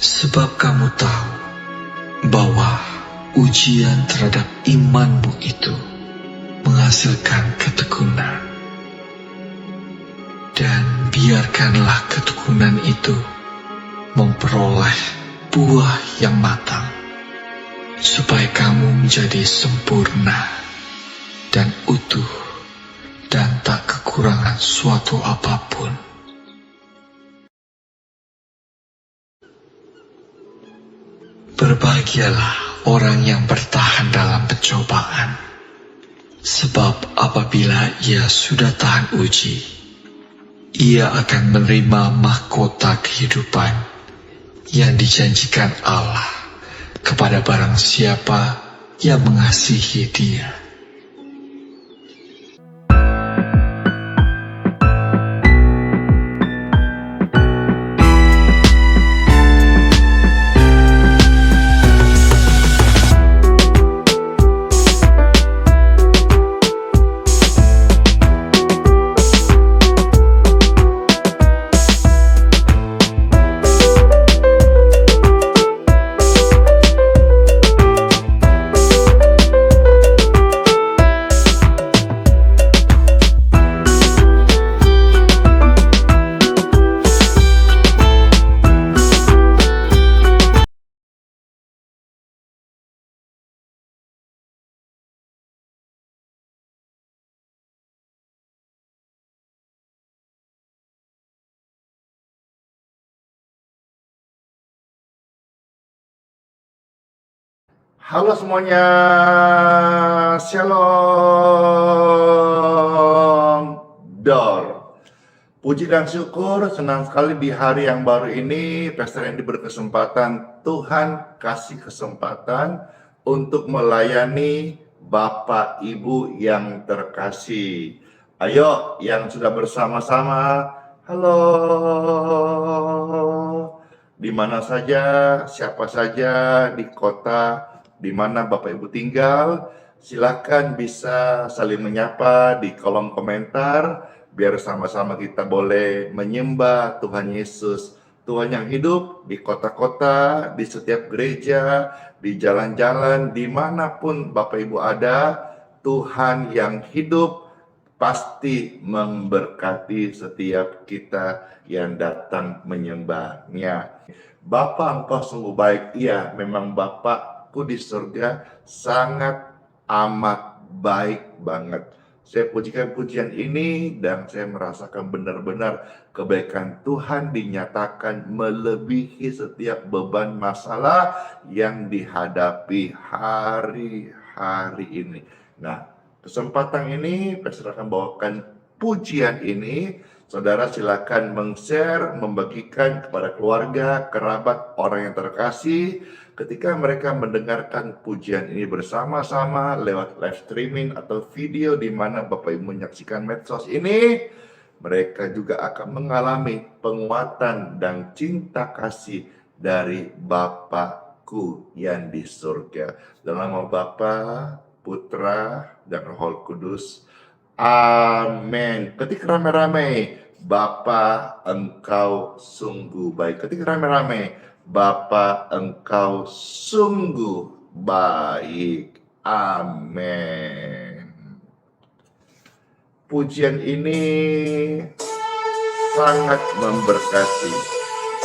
Sebab kamu tahu bahwa ujian terhadap imanmu itu menghasilkan ketekunan. Dan biarkanlah ketekunan itu memperoleh buah yang matang, supaya kamu menjadi sempurna dan utuh dan tak kekurangan suatu apapun. Berbahagialah orang yang bertahan dalam pencobaan, sebab apabila ia sudah tahan uji, ia akan menerima mahkota kehidupan yang dijanjikan Allah kepada barang siapa yang mengasihi Dia. Halo semuanya, Shalom Dor. Puji dan syukur, senang sekali di hari yang baru ini Pastor Andy berkesempatan, Tuhan kasih kesempatan untuk melayani Bapak Ibu yang terkasih. Ayo yang sudah bersama-sama, halo, di mana saja, siapa saja di kota di mana Bapak Ibu tinggal, silakan bisa saling menyapa di kolom komentar, biar sama-sama kita boleh menyembah Tuhan Yesus, Tuhan yang hidup di kota-kota, di setiap gereja, di jalan-jalan, dimanapun Bapak Ibu ada, Tuhan yang hidup pasti memberkati setiap kita yang datang menyembahnya. Bapa, Engkau sungguh baik. Iya, memang Bapakku di surga sangat amat baik banget. Saya pujikan pujian ini dan saya merasakan benar-benar kebaikan Tuhan dinyatakan melebihi setiap beban masalah yang dihadapi hari-hari ini. Nah, kesempatan ini Pastor akan bawakan pujian ini. Saudara silakan meng-share, membagikan kepada keluarga, kerabat, orang yang terkasih. Ketika mereka mendengarkan pujian ini bersama-sama lewat live streaming atau video di mana Bapak Ibu menyaksikan medsos ini, mereka juga akan mengalami penguatan dan cinta kasih dari Bapakku yang di surga. Dalam nama Bapa, Putra, dan Roh Kudus. Amin. Ketik rame-rame, Bapa Engkau sungguh baik. Ketik rame-rame, Bapa Engkau sungguh baik. Amin. Pujian ini sangat memberkati.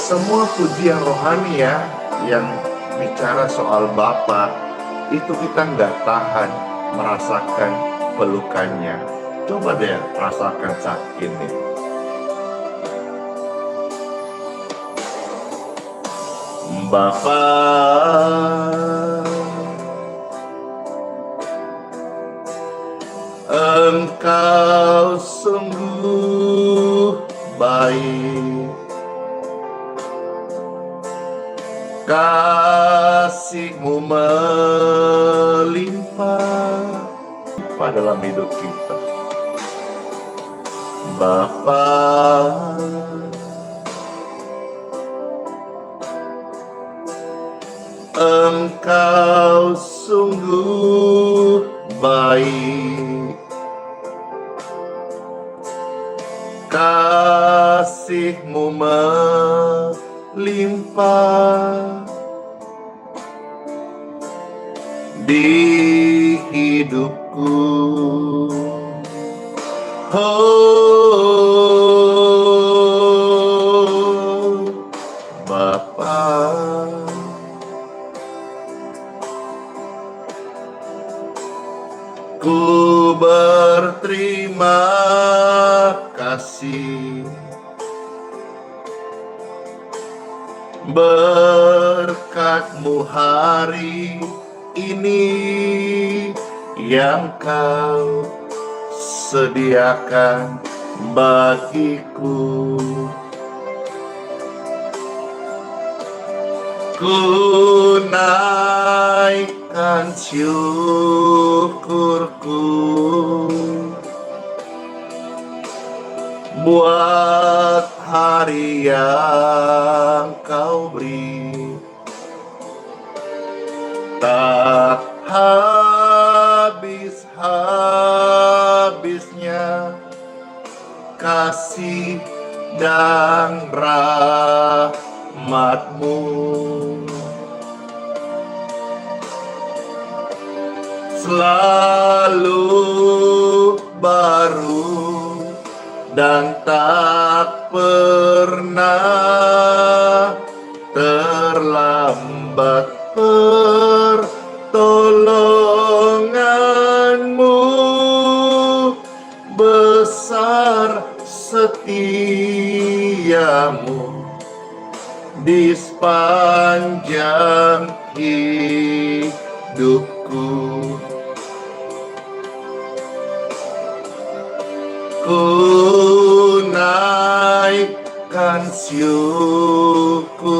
Semua pujian rohani ya, yang bicara soal Bapa, itu kita nggak tahan merasakan pelukannya. Coba deh rasakan saat ini. Bapa, Engkau sungguh baik. Kasih-Mu melimpah dalam hidup kita. Bapa, Engkau sungguh baik, kasih-Mu melimpah di hidupku. Oh Bapa, ku berterima kasih berkat-Mu hari ini yang Kau sediakan bagiku. Ku naikkan syukurku buat hari yang Kau beri. Tak habis-habisnya kasih dan rahmat-Mu. Selalu baru dan tak pernah terlambat pertolongan-Mu, besar setia-Mu di sepanjang hidupku. Ku naikkan syukurku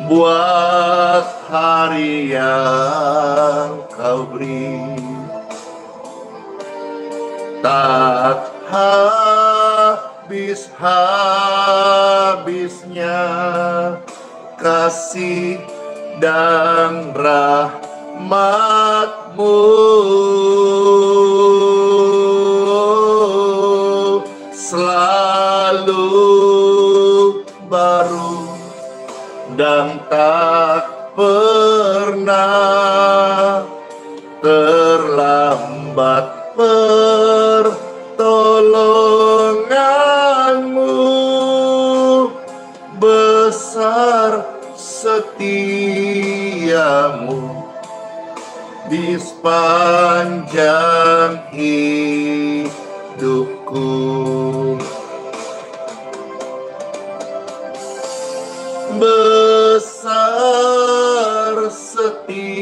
buat hari yang Kau beri. Tak habis-habisnya kasih dan rahmat-Mu, selalu baru dan tak pernah terlambat pertolongan-Mu, besar setia-Mu di sepanjang hidupku. Besar setia-Mu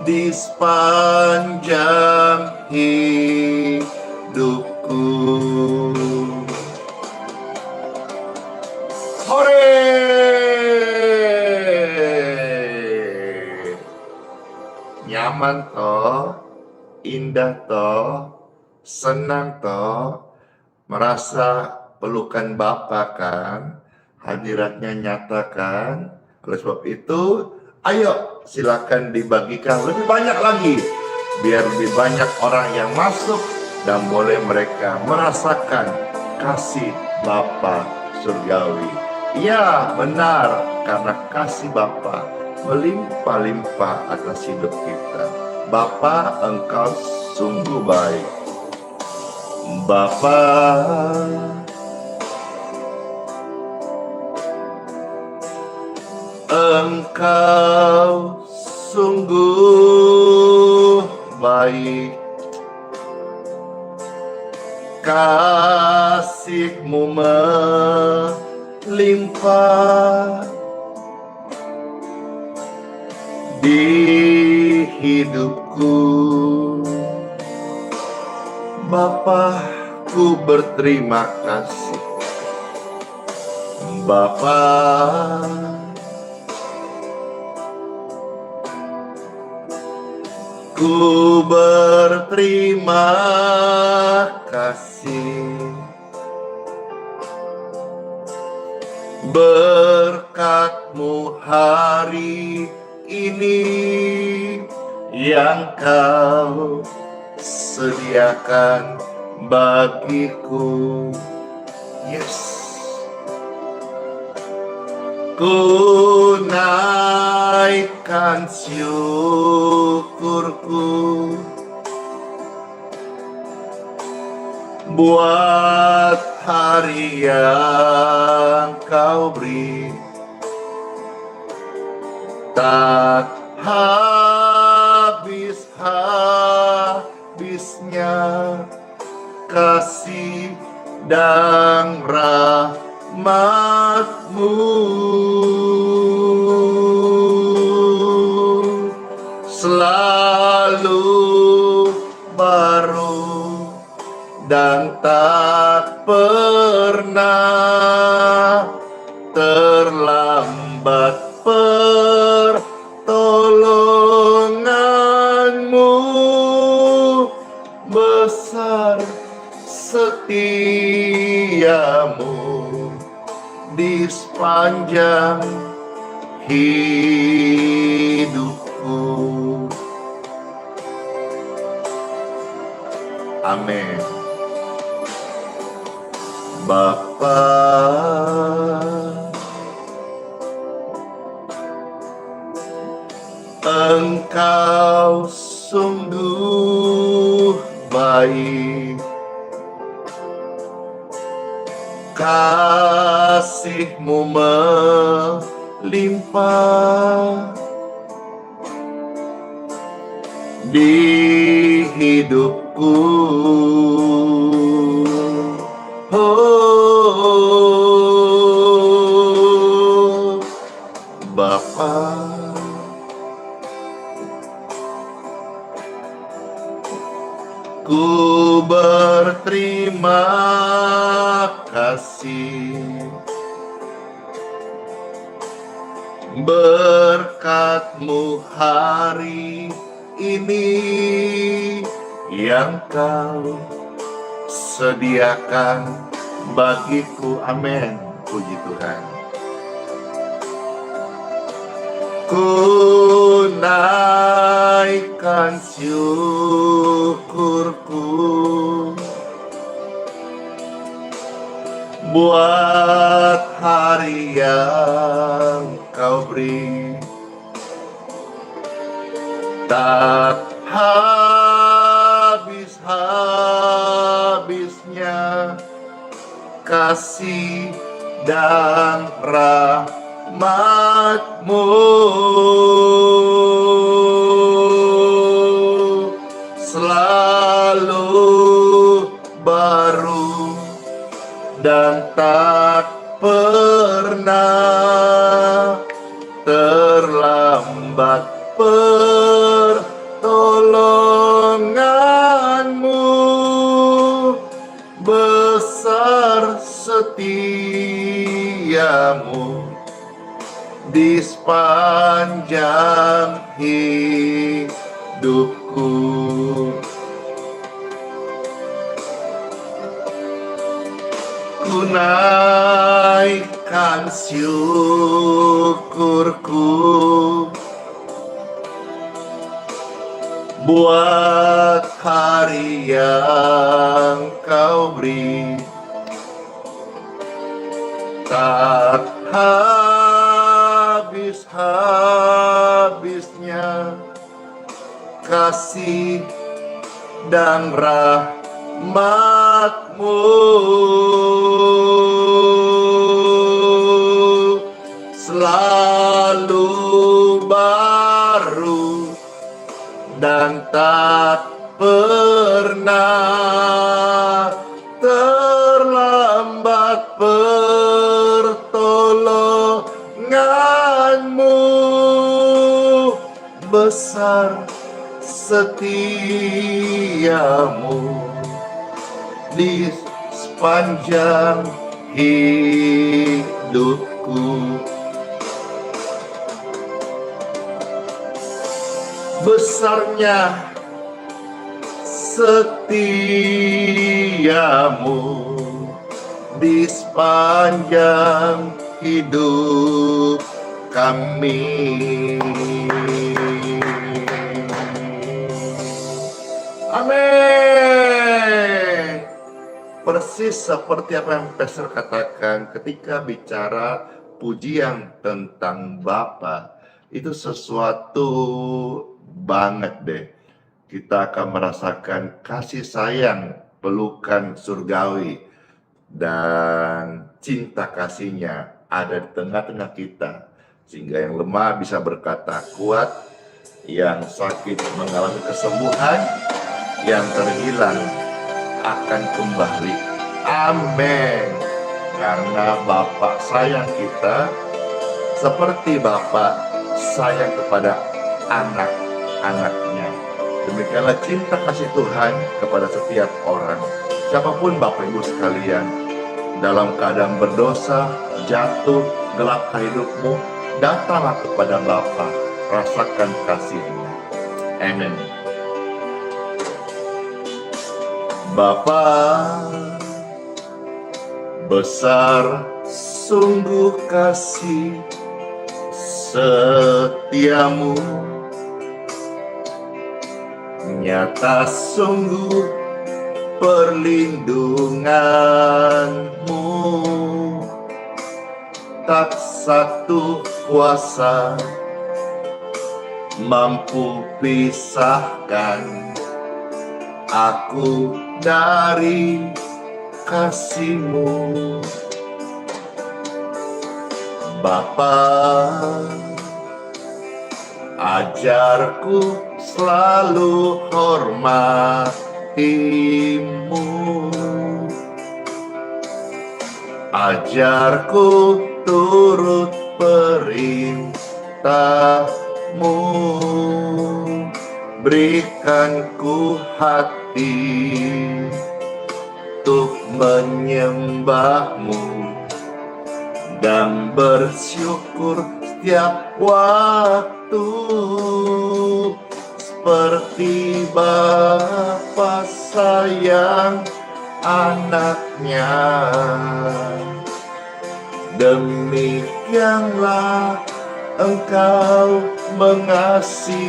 di sepanjang hidupku. Hore! Nyaman toh, indah toh, senang toh, merasa pelukan Bapa kan, hadiratnya nyata kan. Oleh sebab itu, ayo silakan dibagikan lebih banyak lagi, biar lebih banyak orang yang masuk dan boleh mereka merasakan kasih Bapa surgawi. Ya benar, karena kasih Bapa melimpah-limpah atas hidup kita. Bapa, Engkau sungguh baik. Bapa, Engkau sungguh baik, kasih-Mu melimpah di hidupku. Bapa, ku berterima kasih. Bapa, ku berterima kasih Berkat-Mu hari ini yang Kau sediakan bagiku. Yes. Ku naikkan syukurku buat hari yang Kau beri. Tak habis-habisnya kasih dan rahmat-Mu, selalu baru dan tak pernah terlambat pertolongan-Mu. Besar setiamu di sepanjang hidupku. Amin. Bapa, Engkau sungguh baik, kasih-Mu melimpah di hidupku. Oh, Bapa, ku berterima kasih berkat-Mu hari ini yang Kau sediakan bagiku. Amin. Puji Tuhan. Ku naikkan syukurku buat hari yang Kau beri. Tak habis-habisnya kasih dan rahmat-Mu, selalu baru dan tak pernah terlambat pertolongan-Mu. Besar setiamu di sepanjang hidupku. Ku naikkan syukurku buat hari yang Kau beri. Tak habis-habisnya kasih dan rahmat-Mu, selalu baru dan tak pernah terlambat pertolongan-Mu. Besar setiamu di sepanjang hidupku. Besarnya setiamu di sepanjang hidup kami. Amin. Persis seperti apa yang Pastor katakan ketika bicara pujian tentang Bapa, itu sesuatu banget deh. Kita akan merasakan kasih sayang, pelukan surgawi, dan cinta kasihnya ada di tengah-tengah kita. Sehingga yang lemah bisa berkata kuat, yang sakit mengalami kesembuhan, yang terhilang akan kembali. Amin. Karena Bapa sayang kita seperti Bapa sayang kepada anak-anaknya. Demikianlah cinta kasih Tuhan kepada setiap orang. Siapapun Bapak Ibu sekalian, dalam keadaan berdosa, jatuh, gelap hidupmu, datanglah kepada Bapa, rasakan kasih-Nya. Amin. Bapa, besar sungguh kasih setiamu, nyata sungguh perlindunganmu, tak satu kuasa mampu pisahkan aku dari kasih-Mu. Bapa, ajarku selalu hormati-Mu, ajarku turut perintah-Mu, berikan ku hati untuk menyembah-Mu dan bersyukur setiap waktu, seperti Bapa sayang anaknya. Demikianlah Engkau mengasihiku,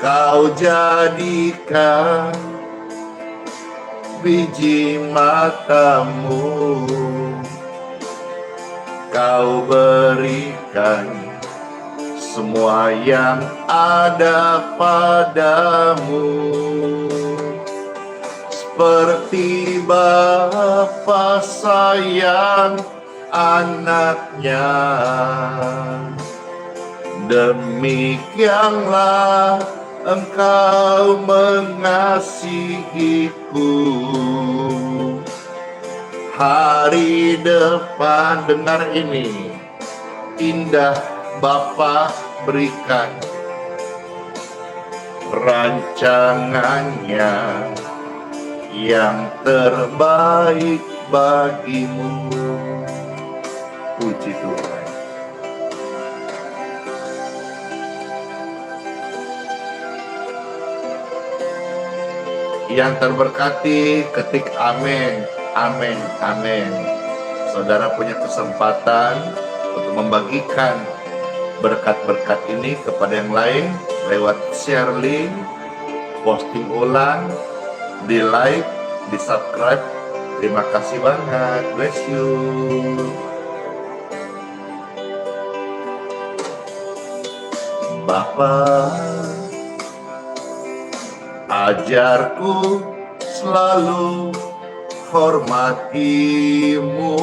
Kau jadikan biji mata-Mu, Kau berikan semua yang ada padamu, seperti Bapa sayang anaknya. Demikianlah Engkau mengasihiku. Hari depan, dengar ini, indah Bapa berikan rancangannya yang terbaik bagimu. Puji Tuhan. Yang terberkati ketik amin, amin, amin. Saudara punya kesempatan untuk membagikan berkat-berkat ini kepada yang lain lewat share link, posting ulang, di like, di subscribe. Terima kasih banget. Bless you. Bapa, ajarku selalu hormati-Mu,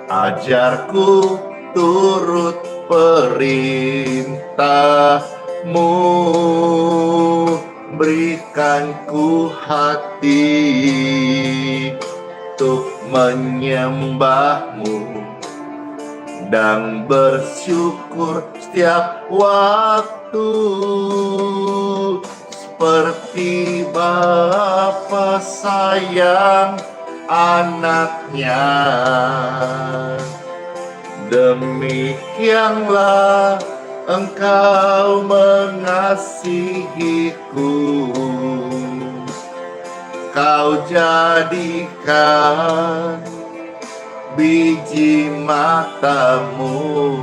ajarku turut perintah-Mu, berikan ku hati untuk menyembah-Mu dan bersyukur setiap waktu, seperti Bapa sayang anaknya. Demikianlah Engkau mengasihiku, Kau Kau jadikan biji matamu,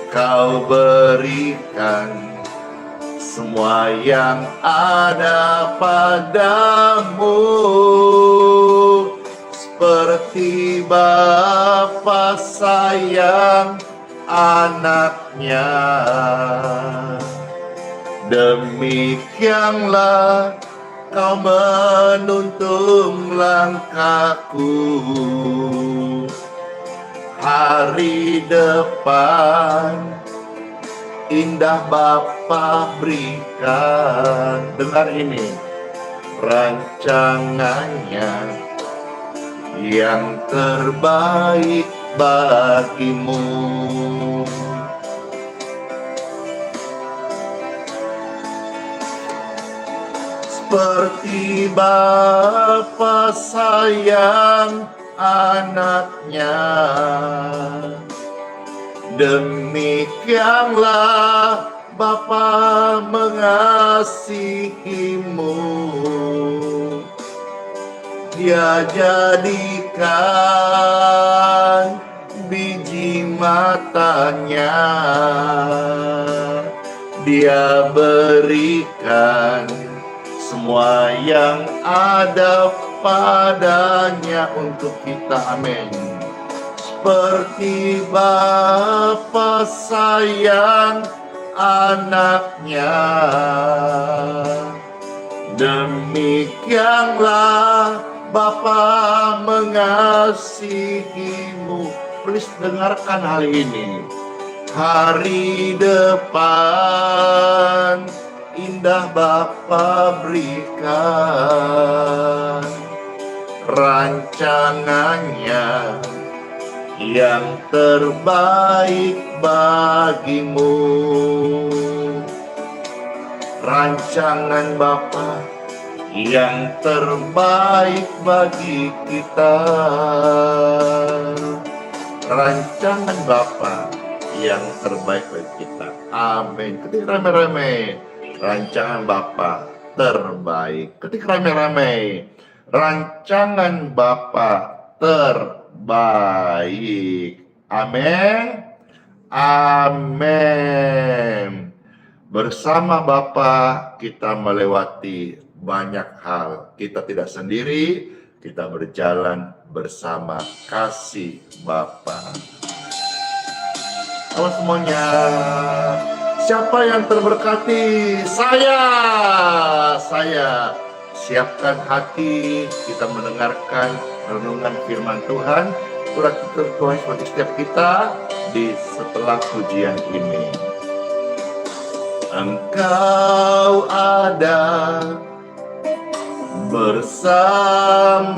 Kau berikan semua yang ada padamu, seperti Bapa sayang anaknya. Demikianlah Kau menuntun langkahku, hari depan indah Bapa berikan. Dengar ini, rancangannya yang terbaik bagimu. Seperti Bapa sayang anaknya, demikianlah Bapa mengasihimu. Dia jadikan biji matanya, Dia berikan semua yang ada padanya untuk kita. Amin. Seperti Bapa sayang anaknya, demikianlah Bapa mengasihimu. Please dengarkan hal ini. Hari depan indah Bapa berikan, rancangannya yang terbaik bagimu. Rancangan Bapa yang terbaik bagi kita. Rancangan Bapa yang terbaik bagi kita. Amin. Ketik rame-rame, rancangan Bapa terbaik. Ketik rame-rame, rancangan Bapa terbaik. Amin. Amin. Bersama Bapa kita melewati banyak hal. Kita tidak sendiri, kita berjalan bersama kasih Bapa. Halo semuanya. Siapa yang terberkati? Saya. Siapkan hati, kita mendengarkan renungan firman Tuhan. Surat Tuhan seperti setiap kita di setelah pujian ini. Engkau ada bersamaku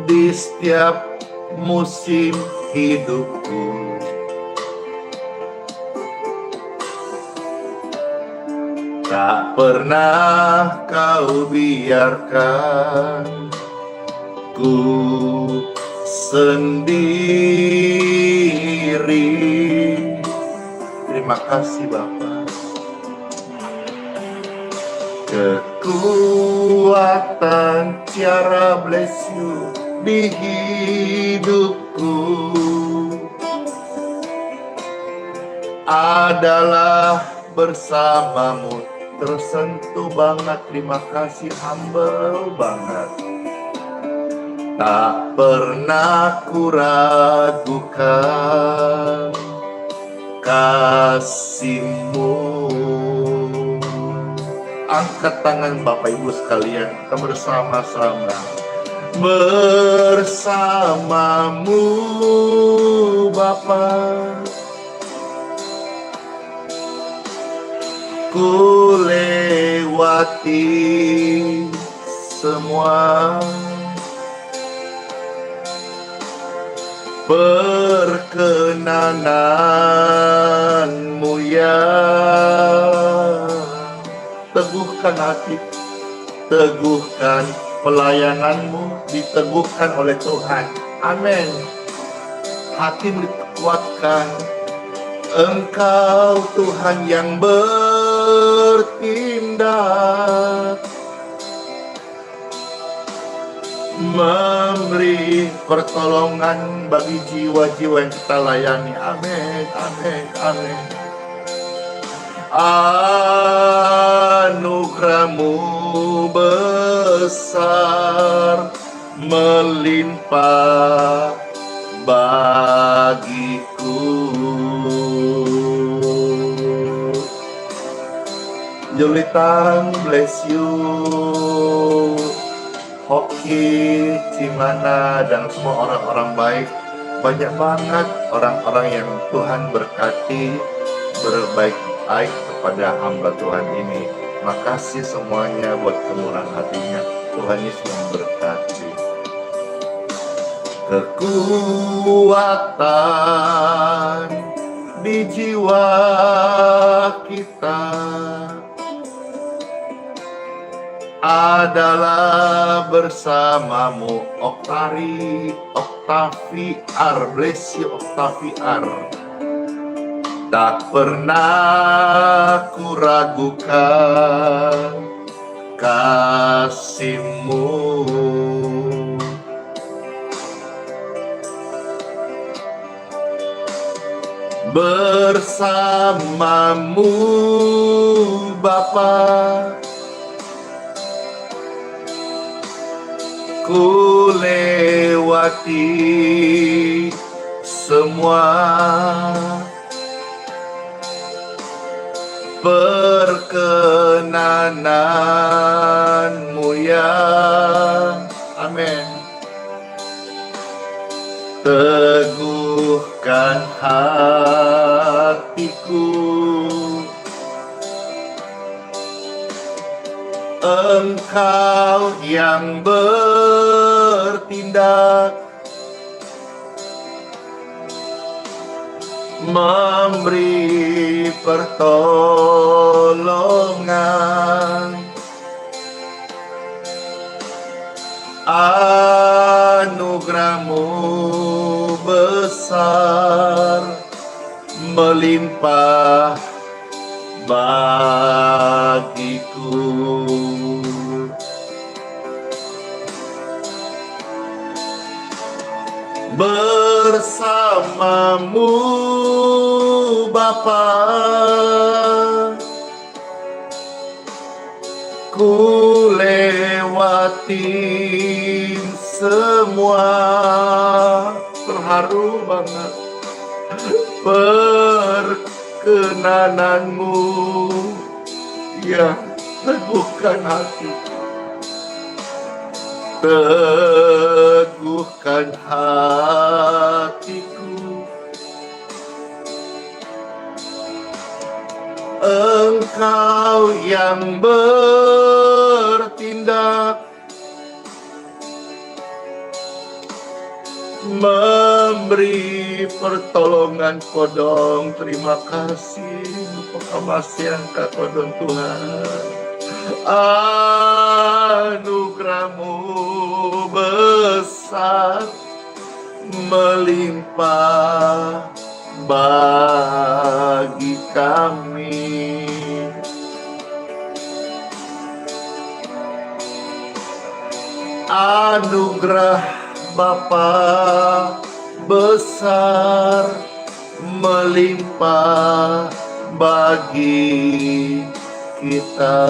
di setiap musim hidupku. Tak pernah Kau biarkan ku sendiri. Terima kasih Bapa. Kekuatan cara bless you di hidupku adalah bersamamu. Tersentuh banget, terima kasih, humble banget. Tak pernah ku ragukan kasih-Mu. Angkat tangan Bapak Ibu sekalian, kita bersama-sama. Bersamamu Bapa, ku lewati semua perkenananmu ya. Teguhkan hati, teguhkan pelayananmu, diteguhkan oleh Tuhan. Amin. Hatimu dikuatkan. Engkau Tuhan yang bersama bertindak, memberi pertolongan bagi jiwa-jiwa yang kita layani. Amin, amin, amin. Anugerah-Mu besar, melimpah bagiku. Julitang, bless you. Hoki, Cimana, dan semua orang-orang baik. Banyak banget orang-orang yang Tuhan berkati, berbaik-baik kepada hamba Tuhan ini. Makasih semuanya buat kemurahan hatinya. Tuhan Yesus memberkati. Kekuatan di jiwa kita adalah bersamamu. Octaviar, bless you Octaviar. Tak pernah ku ragukan kasih-Mu. Bersamamu Bapa, ku lewati semua perkenanan-Mu ya. Amin. Teguhkan hatiku, Engkau yang bertindak, memberi pertolongan. Anugerah-Mu besar, melimpah bagiku. Bersamamu Bapa, ku lewatin semua. Terharu banget perkenanan-Mu yang teguhkan hatiku. Teguhkan hatiku, Engkau yang bertindak, memberi pertolongan kodong. Terima kasih Pakamasih angka kodong Tuhan. Anugerah-Mu besar, melimpah bagi kami. Anugerah Bapa besar, melimpah bagi kita.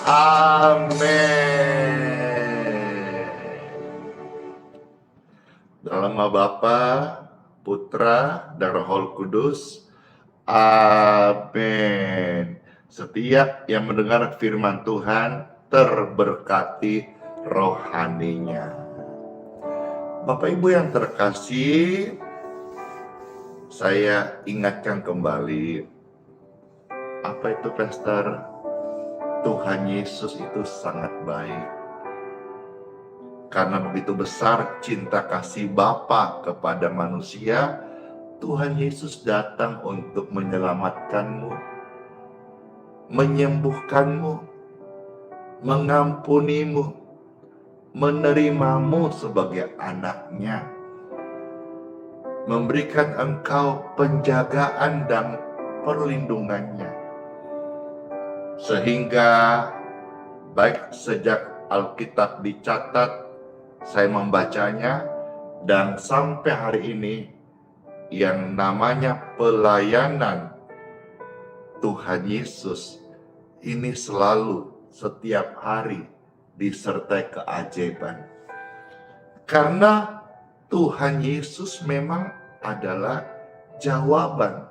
Amin. Dalam nama Bapa, Putra, dan Roh Kudus. Amin. Setiap yang mendengar firman Tuhan terberkati rohaninya. Bapak Ibu yang terkasih, saya ingatkan kembali, apa itu Pastor? Tuhan Yesus itu sangat baik. Karena begitu besar cinta kasih Bapa kepada manusia, Tuhan Yesus datang untuk menyelamatkanmu, menyembuhkanmu, mengampunimu, menerimamu sebagai anaknya, memberikan engkau penjagaan dan perlindungannya. Sehingga baik sejak Alkitab dicatat, saya membacanya, dan sampai hari ini yang namanya pelayanan Tuhan Yesus ini selalu setiap hari disertai keajaiban. Karena Tuhan Yesus memang adalah jawaban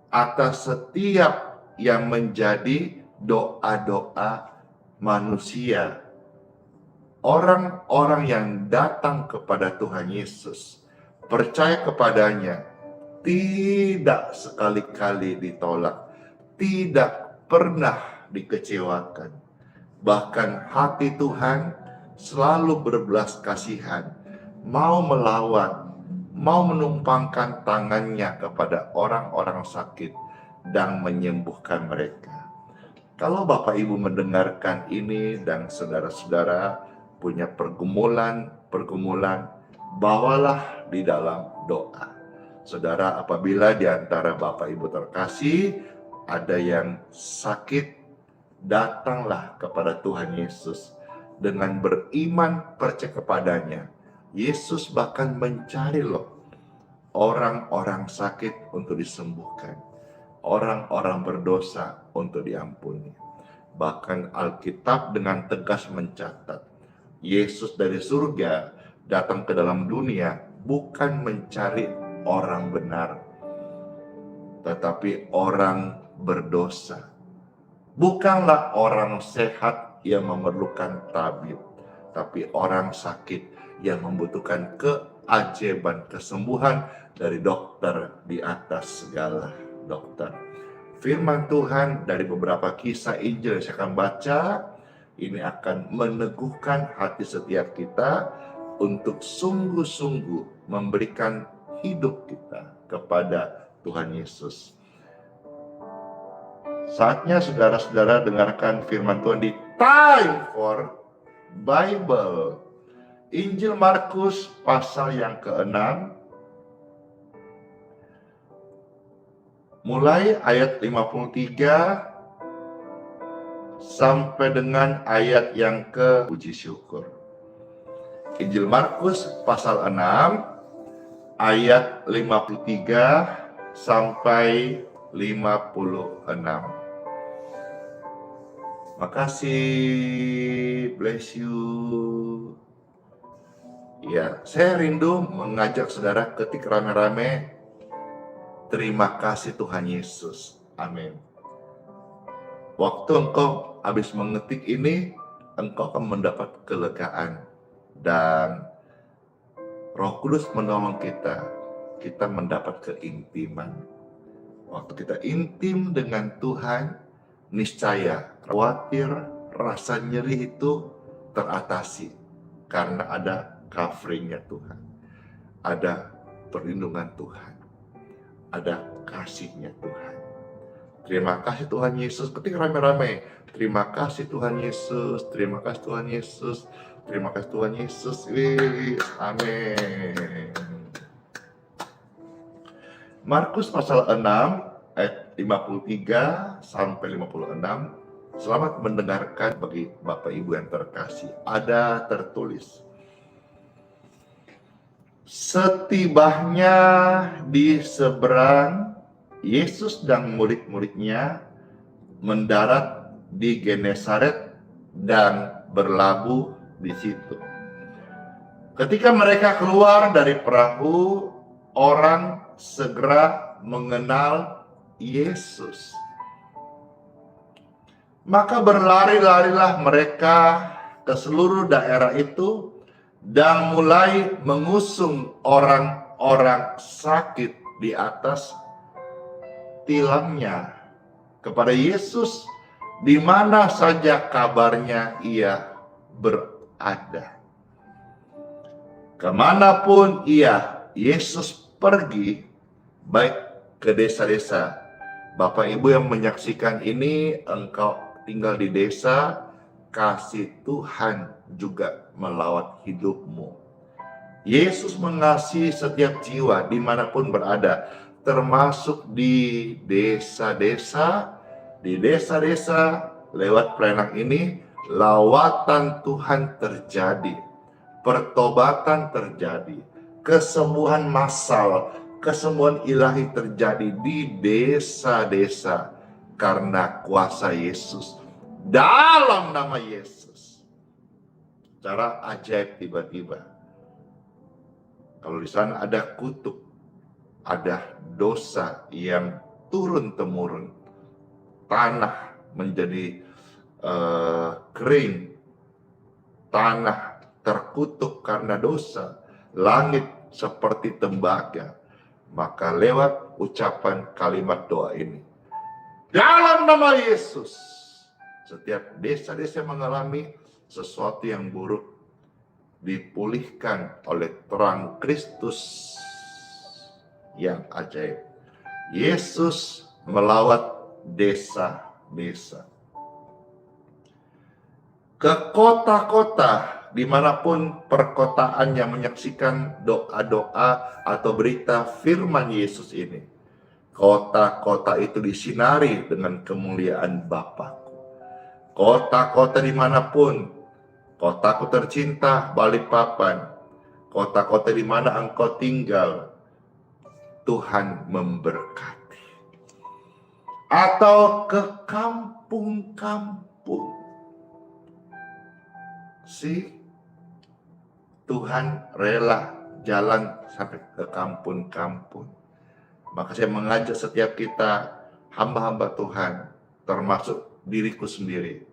atas setiap yang menjadi doa-doa manusia. Orang-orang yang datang kepada Tuhan Yesus, percaya kepadanya, tidak sekali-kali ditolak, tidak pernah dikecewakan. Bahkan hati Tuhan selalu berbelas kasihan, mau melawat, mau menumpangkan tangannya kepada orang-orang sakit dan menyembuhkan mereka. Kalau Bapak Ibu mendengarkan ini dan saudara-saudara punya pergumulan, bawalah di dalam doa. Saudara, apabila di antara Bapak Ibu terkasih ada yang sakit, datanglah kepada Tuhan Yesus dengan beriman, percaya kepadanya. Yesus bahkan mencari orang-orang sakit untuk disembuhkan, orang-orang berdosa untuk diampuni. Bahkan Alkitab dengan tegas mencatat, Yesus dari surga datang ke dalam dunia bukan mencari orang benar, tetapi orang berdosa. Bukanlah orang sehat yang memerlukan tabib, tapi orang sakit yang membutuhkan keajaiban kesembuhan dari dokter di atas segala dokter. Firman Tuhan dari beberapa kisah Injil yang saya akan baca, ini akan meneguhkan hati setiap kita untuk sungguh-sungguh memberikan hidup kita kepada Tuhan Yesus. Saatnya saudara-saudara dengarkan firman Tuhan di Time for Bible. Injil Markus pasal yang ke-6, mulai ayat 53 sampai dengan ayat yang ke puji syukur. Injil Markus pasal 6 ayat 53 sampai 56. Makasih, bless you. Ya, saya rindu mengajak saudara ketik rame-rame. Terima kasih Tuhan Yesus. Amin. Waktu engkau habis mengetik ini, engkau akan mendapat kelegaan. Dan Roh Kudus menolong kita mendapat keintiman. Waktu kita intim dengan Tuhan, niscaya khawatir, rasa nyeri itu teratasi. Karena ada coveringnya Tuhan. Ada perlindungan Tuhan. Ada kasihnya Tuhan. Terima kasih Tuhan Yesus. Ketik rame-rame. Terima kasih Tuhan Yesus. Terima kasih Tuhan Yesus. Terima kasih Tuhan Yesus. Amin. Markus pasal 6 ayat 53 sampai 56. Selamat mendengarkan bagi Bapak Ibu yang terkasih. Ada tertulis, setibanya di seberang, Yesus dan murid-muridnya mendarat di Genesaret dan berlabuh di situ. Ketika mereka keluar dari perahu, orang segera mengenal Yesus. Maka berlari-larilah mereka ke seluruh daerah itu dan mulai mengusung orang-orang sakit di atas tilangnya kepada Yesus di mana saja kabarnya ia berada. Kemanapun Yesus pergi, baik ke desa-desa. Bapak Ibu yang menyaksikan ini, engkau tinggal di desa, kasih Tuhan juga melawat hidupmu. Yesus mengasihi setiap jiwa dimanapun berada, termasuk di desa-desa, lewat pelayanan ini, lawatan Tuhan terjadi, pertobatan terjadi, kesembuhan massal, kesembuhan ilahi terjadi di desa-desa karena kuasa Yesus. Dalam nama Yesus. Cara ajaib tiba-tiba. Kalau di sana ada kutuk, ada dosa yang turun-temurun, tanah menjadi kering, tanah terkutuk karena dosa, langit seperti tembaga. Maka lewat ucapan kalimat doa ini, dalam nama Yesus, setiap desa-desa mengalami sesuatu yang buruk dipulihkan oleh terang Kristus yang ajaib. Yesus melawat desa-desa, ke kota-kota, dimanapun perkotaan yang menyaksikan doa-doa atau berita firman Yesus ini. Kota-kota itu disinari dengan kemuliaan Bapakku. Kota-kota dimanapun, kotaku tercinta Balikpapan, kota-kota di mana engkau tinggal, Tuhan memberkati. Atau ke kampung-kampung, Tuhan rela jalan sampai ke kampung-kampung. Maka saya mengajak setiap kita, hamba-hamba Tuhan, termasuk diriku sendiri,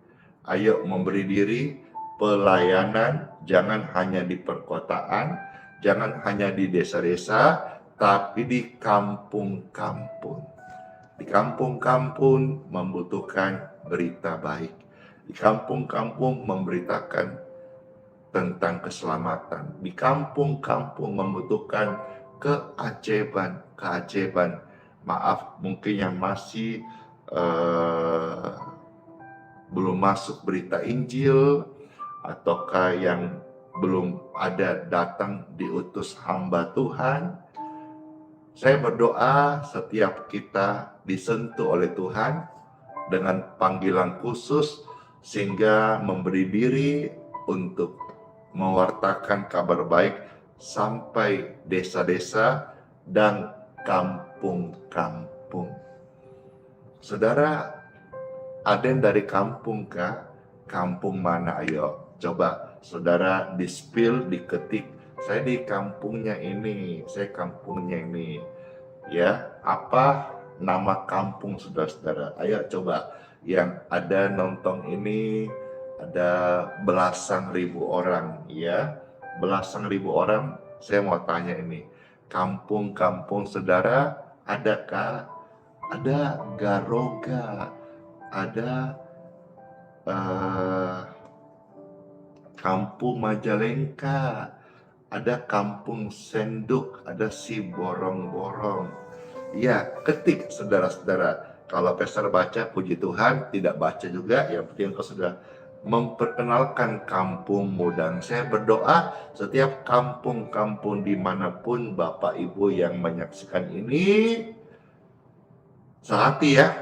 ayo memberi diri pelayanan, jangan hanya di perkotaan, jangan hanya di desa-desa, tapi di kampung-kampung. Di kampung-kampung membutuhkan berita baik. Di kampung-kampung memberitakan tentang keselamatan. Di kampung-kampung membutuhkan keajaiban. Maaf, mungkin yang masih belum masuk berita Injil, ataukah yang belum ada datang diutus hamba Tuhan. Saya berdoa setiap kita disentuh oleh Tuhan dengan panggilan khusus, sehingga memberi diri untuk mewartakan kabar baik sampai desa-desa dan kampung-kampung. Saudara, ada yang dari kampung kah? Kampung mana? Ayo, coba saudara di-spill, diketik. Saya di kampungnya ini, saya kampungnya ini. Ya, apa nama kampung saudara-saudara? Ayo coba, yang ada nonton ini, ada belasan ribu orang, ya. Belasan ribu orang, saya mau tanya ini. Kampung-kampung saudara, adakah? Ada Garoga, ada Kampung Majalengka, ada Kampung Senduk, ada Siborong-borong. Ya, ketik saudara-saudara. Kalau Pastor baca, puji Tuhan, tidak baca juga, yang penting kau sudah memperkenalkan kampungmu. Dan saya berdoa setiap kampung-kampung dimanapun Bapak Ibu yang menyaksikan ini, sehati ya,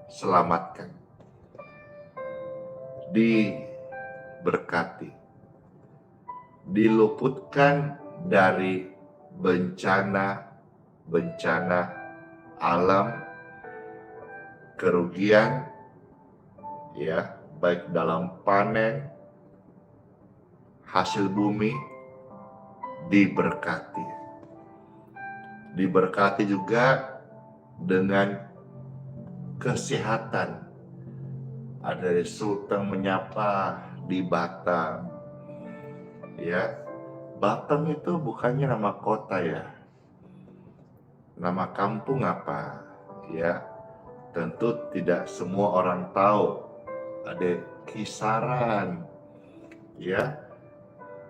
diselamatkan, diberkati, diluputkan dari bencana alam, kerugian, ya, baik dalam panen, hasil bumi, diberkati. Diberkati juga dengan kesehatan. Ada Sultan menyapa di Batam. Ya, Batam itu bukannya nama kota ya. Nama kampung apa? Ya, tentu tidak semua orang tahu. Ada Kisaran, ya,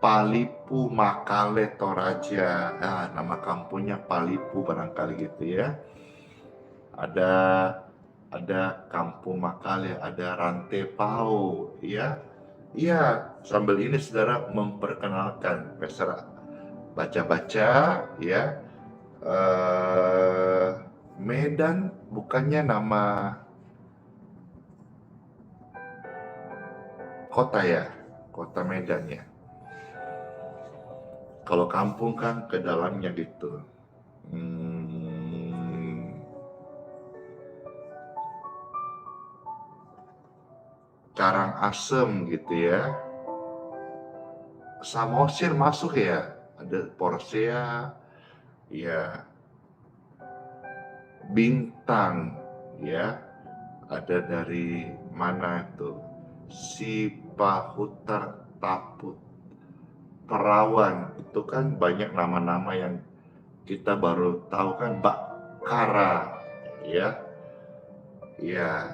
Palipu, Makale, Toraja. Nah, nama kampungnya Palipu barangkali gitu ya. Ada Kampung Makale, ada Rantepao, ya. Iya, sambil ini saudara memperkenalkan, Pastor baca-baca, ya. eh, Medan bukannya nama kota ya, kota Medan ya. Kalau kampung kan ke dalamnya gitu. Karangasem gitu ya. Samosir masuk ya, ada Porsea, ya, Bintang, ya, ada dari mana tuh, Sipahutar, Taput, Perawan, itu kan banyak nama-nama yang kita baru tahu kan, Bakkara, ya, ya,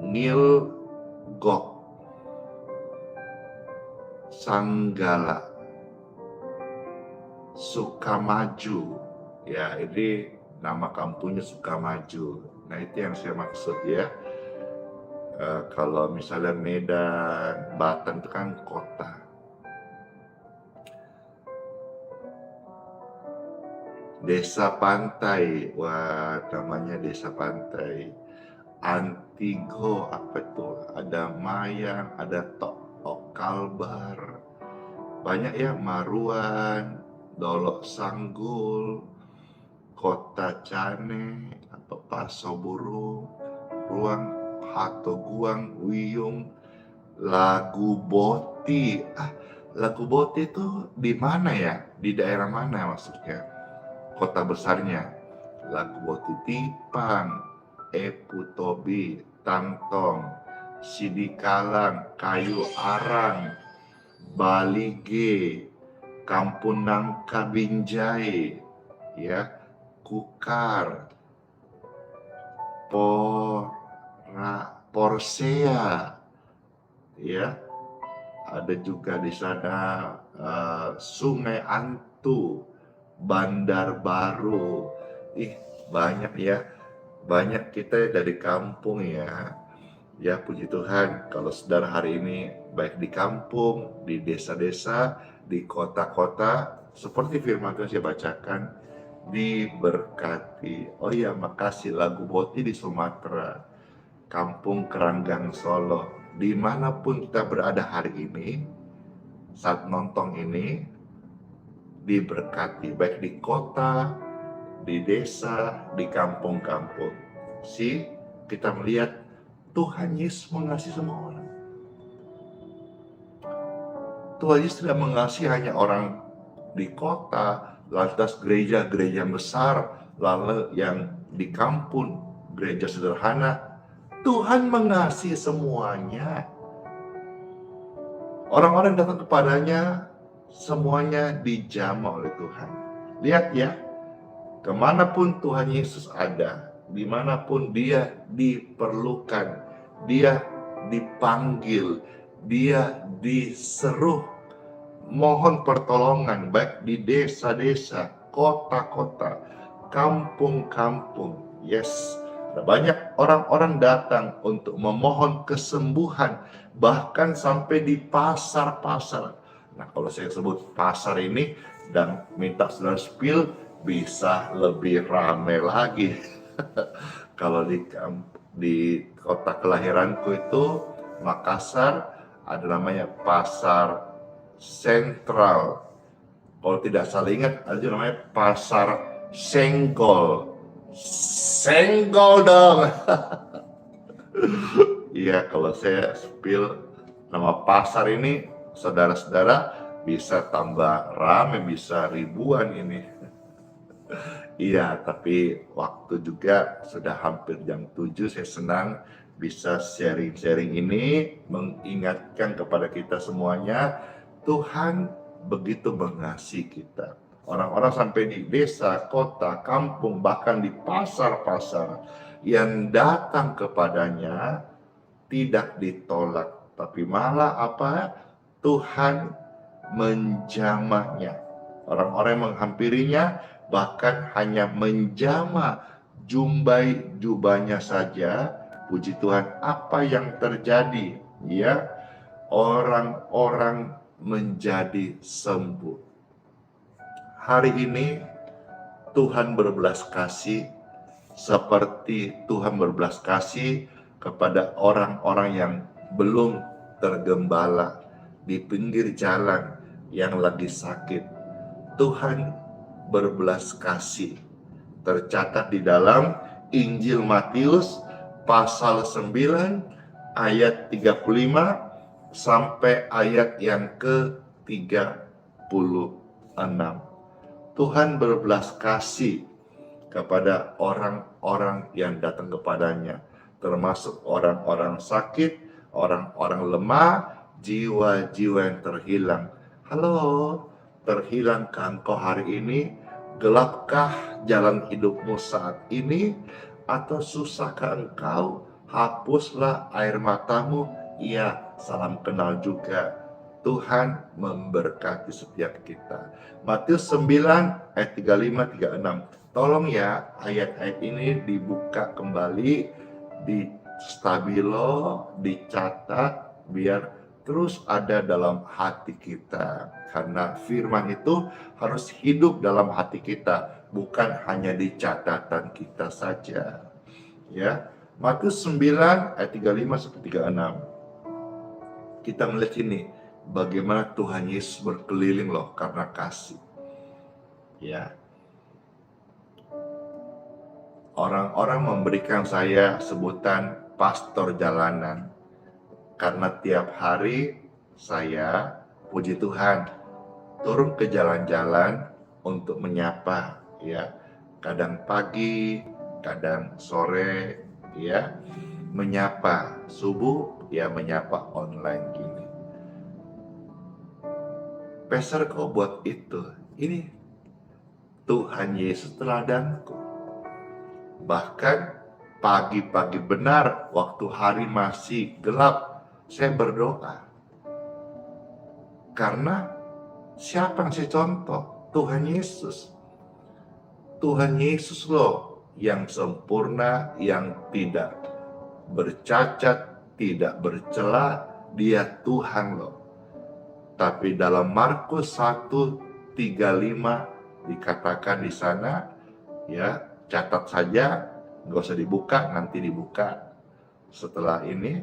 Ngilgok, Sanggala, Sukamaju, ya ini nama kampungnya Sukamaju. Nah itu yang saya maksud ya. Kalau misalnya Medan, Batam itu kan kota. Desa pantai, wah namanya desa pantai. Antigo apa tuh? Ada Mayang, ada Tok Kalbar, banyak ya, Maruan, Dolok Sanggul, Kota Cane atau Paso Burung, Ruang Hatoguang, Wiyung, Lagu Boti. Lagu Boti itu di mana ya? Di daerah mana maksudnya? Kota besarnya. Lagu Boti Tipang, Eputobi, Tangtong, Sidikalang, Kayu Arang, Balige, Kampung Nangka Binjai, ya, Kukar, Porsea, ya, ada juga di sana Sungai Antu, Bandar Baru, banyak ya, banyak kita dari kampung ya. Ya puji Tuhan, kalau saudara hari ini baik di kampung, di desa-desa, di kota-kota, seperti firman Tuhan saya bacakan, diberkati. Oh ya, makasih Lagu Boti di Sumatera, Kampung Keranggang Solo, dimanapun kita berada hari ini, saat nonton ini, diberkati baik di kota, di desa, di kampung-kampung. Kita melihat Tuhan Yesus mengasihi semua orang. Tuhan Yesus tidak mengasihi hanya orang di kota, lantas gereja-gereja besar, lalu yang di kampung, gereja sederhana. Tuhan mengasihi semuanya. Orang-orang yang datang kepadanya, semuanya dijamah oleh Tuhan. Lihat ya, kemanapun Tuhan Yesus ada, dimanapun dia diperlukan, dia dipanggil, dia diseru, mohon pertolongan baik di desa-desa, kota-kota, kampung-kampung. Yes, ada banyak orang-orang datang untuk memohon kesembuhan, bahkan sampai di pasar-pasar. Nah, kalau saya sebut pasar ini dan minta saudara spill, bisa lebih ramai lagi. Kalau di kota kelahiranku itu Makassar, ada namanya Pasar Sentral. Kalau tidak salah ingat, ada namanya Pasar Senggol. Senggol dong. Iya, kalau saya spill nama pasar ini, saudara-saudara bisa tambah ramai, bisa ribuan ini. Iya, tapi waktu juga sudah hampir jam 7. Saya senang bisa sharing-sharing ini, mengingatkan kepada kita semuanya, Tuhan begitu mengasihi kita. Orang-orang sampai di desa, kota, kampung, bahkan di pasar-pasar yang datang kepadanya tidak ditolak, tapi malah apa? Tuhan menjamahnya. Orang-orang yang menghampirinya bahkan hanya menjamah jumbai jubahnya saja. Puji Tuhan, apa yang terjadi? Ya, orang-orang menjadi sembuh. hari ini Tuhan berbelas kasih seperti Tuhan berbelas kasih kepada orang-orang yang belum tergembala di pinggir jalan yang lagi sakit. Tuhan berbelas kasih. Tercatat di dalam Injil Matius pasal 9 ayat 35 sampai ayat yang ke-36. Tuhan berbelas kasih kepada orang-orang yang datang kepadanya, termasuk orang-orang sakit, orang-orang lemah, jiwa-jiwa yang terhilang. Halo, terhilangkah engkau hari ini? Gelapkah jalan hidupmu saat ini? Atau susahkah engkau? Hapuslah air matamu. Ya, salam kenal juga. Tuhan memberkati setiap kita. Matius 9 ayat 35-36. Tolong ya, ayat-ayat ini dibuka kembali, di stabilo, dicatat, biar terus ada dalam hati kita. Karena firman itu harus hidup dalam hati kita, bukan hanya di catatan kita saja. Ya, Matius 9 ayat 35-36. Kita melihat ini, bagaimana Tuhan Yesus berkeliling loh karena kasih. Ya. Orang-orang memberikan saya sebutan pastor jalanan karena tiap hari saya, puji Tuhan, turun ke jalan-jalan untuk menyapa, ya. Kadang pagi, kadang sore, ya. Menyapa subuh, ya menyapa online gini. Pastor kok buat itu? Ini Tuhan Yesus teladanku. Bahkan pagi-pagi benar, waktu hari masih gelap, saya berdoa. Karena siapa yang saya contoh? Tuhan Yesus. Tuhan Yesus loh yang sempurna, yang tidak bercacat, tidak bercela. Dia Tuhan loh. Tapi dalam Markus 1:35 dikatakan di sana, ya, catat saja, nggak usah dibuka, nanti dibuka setelah ini.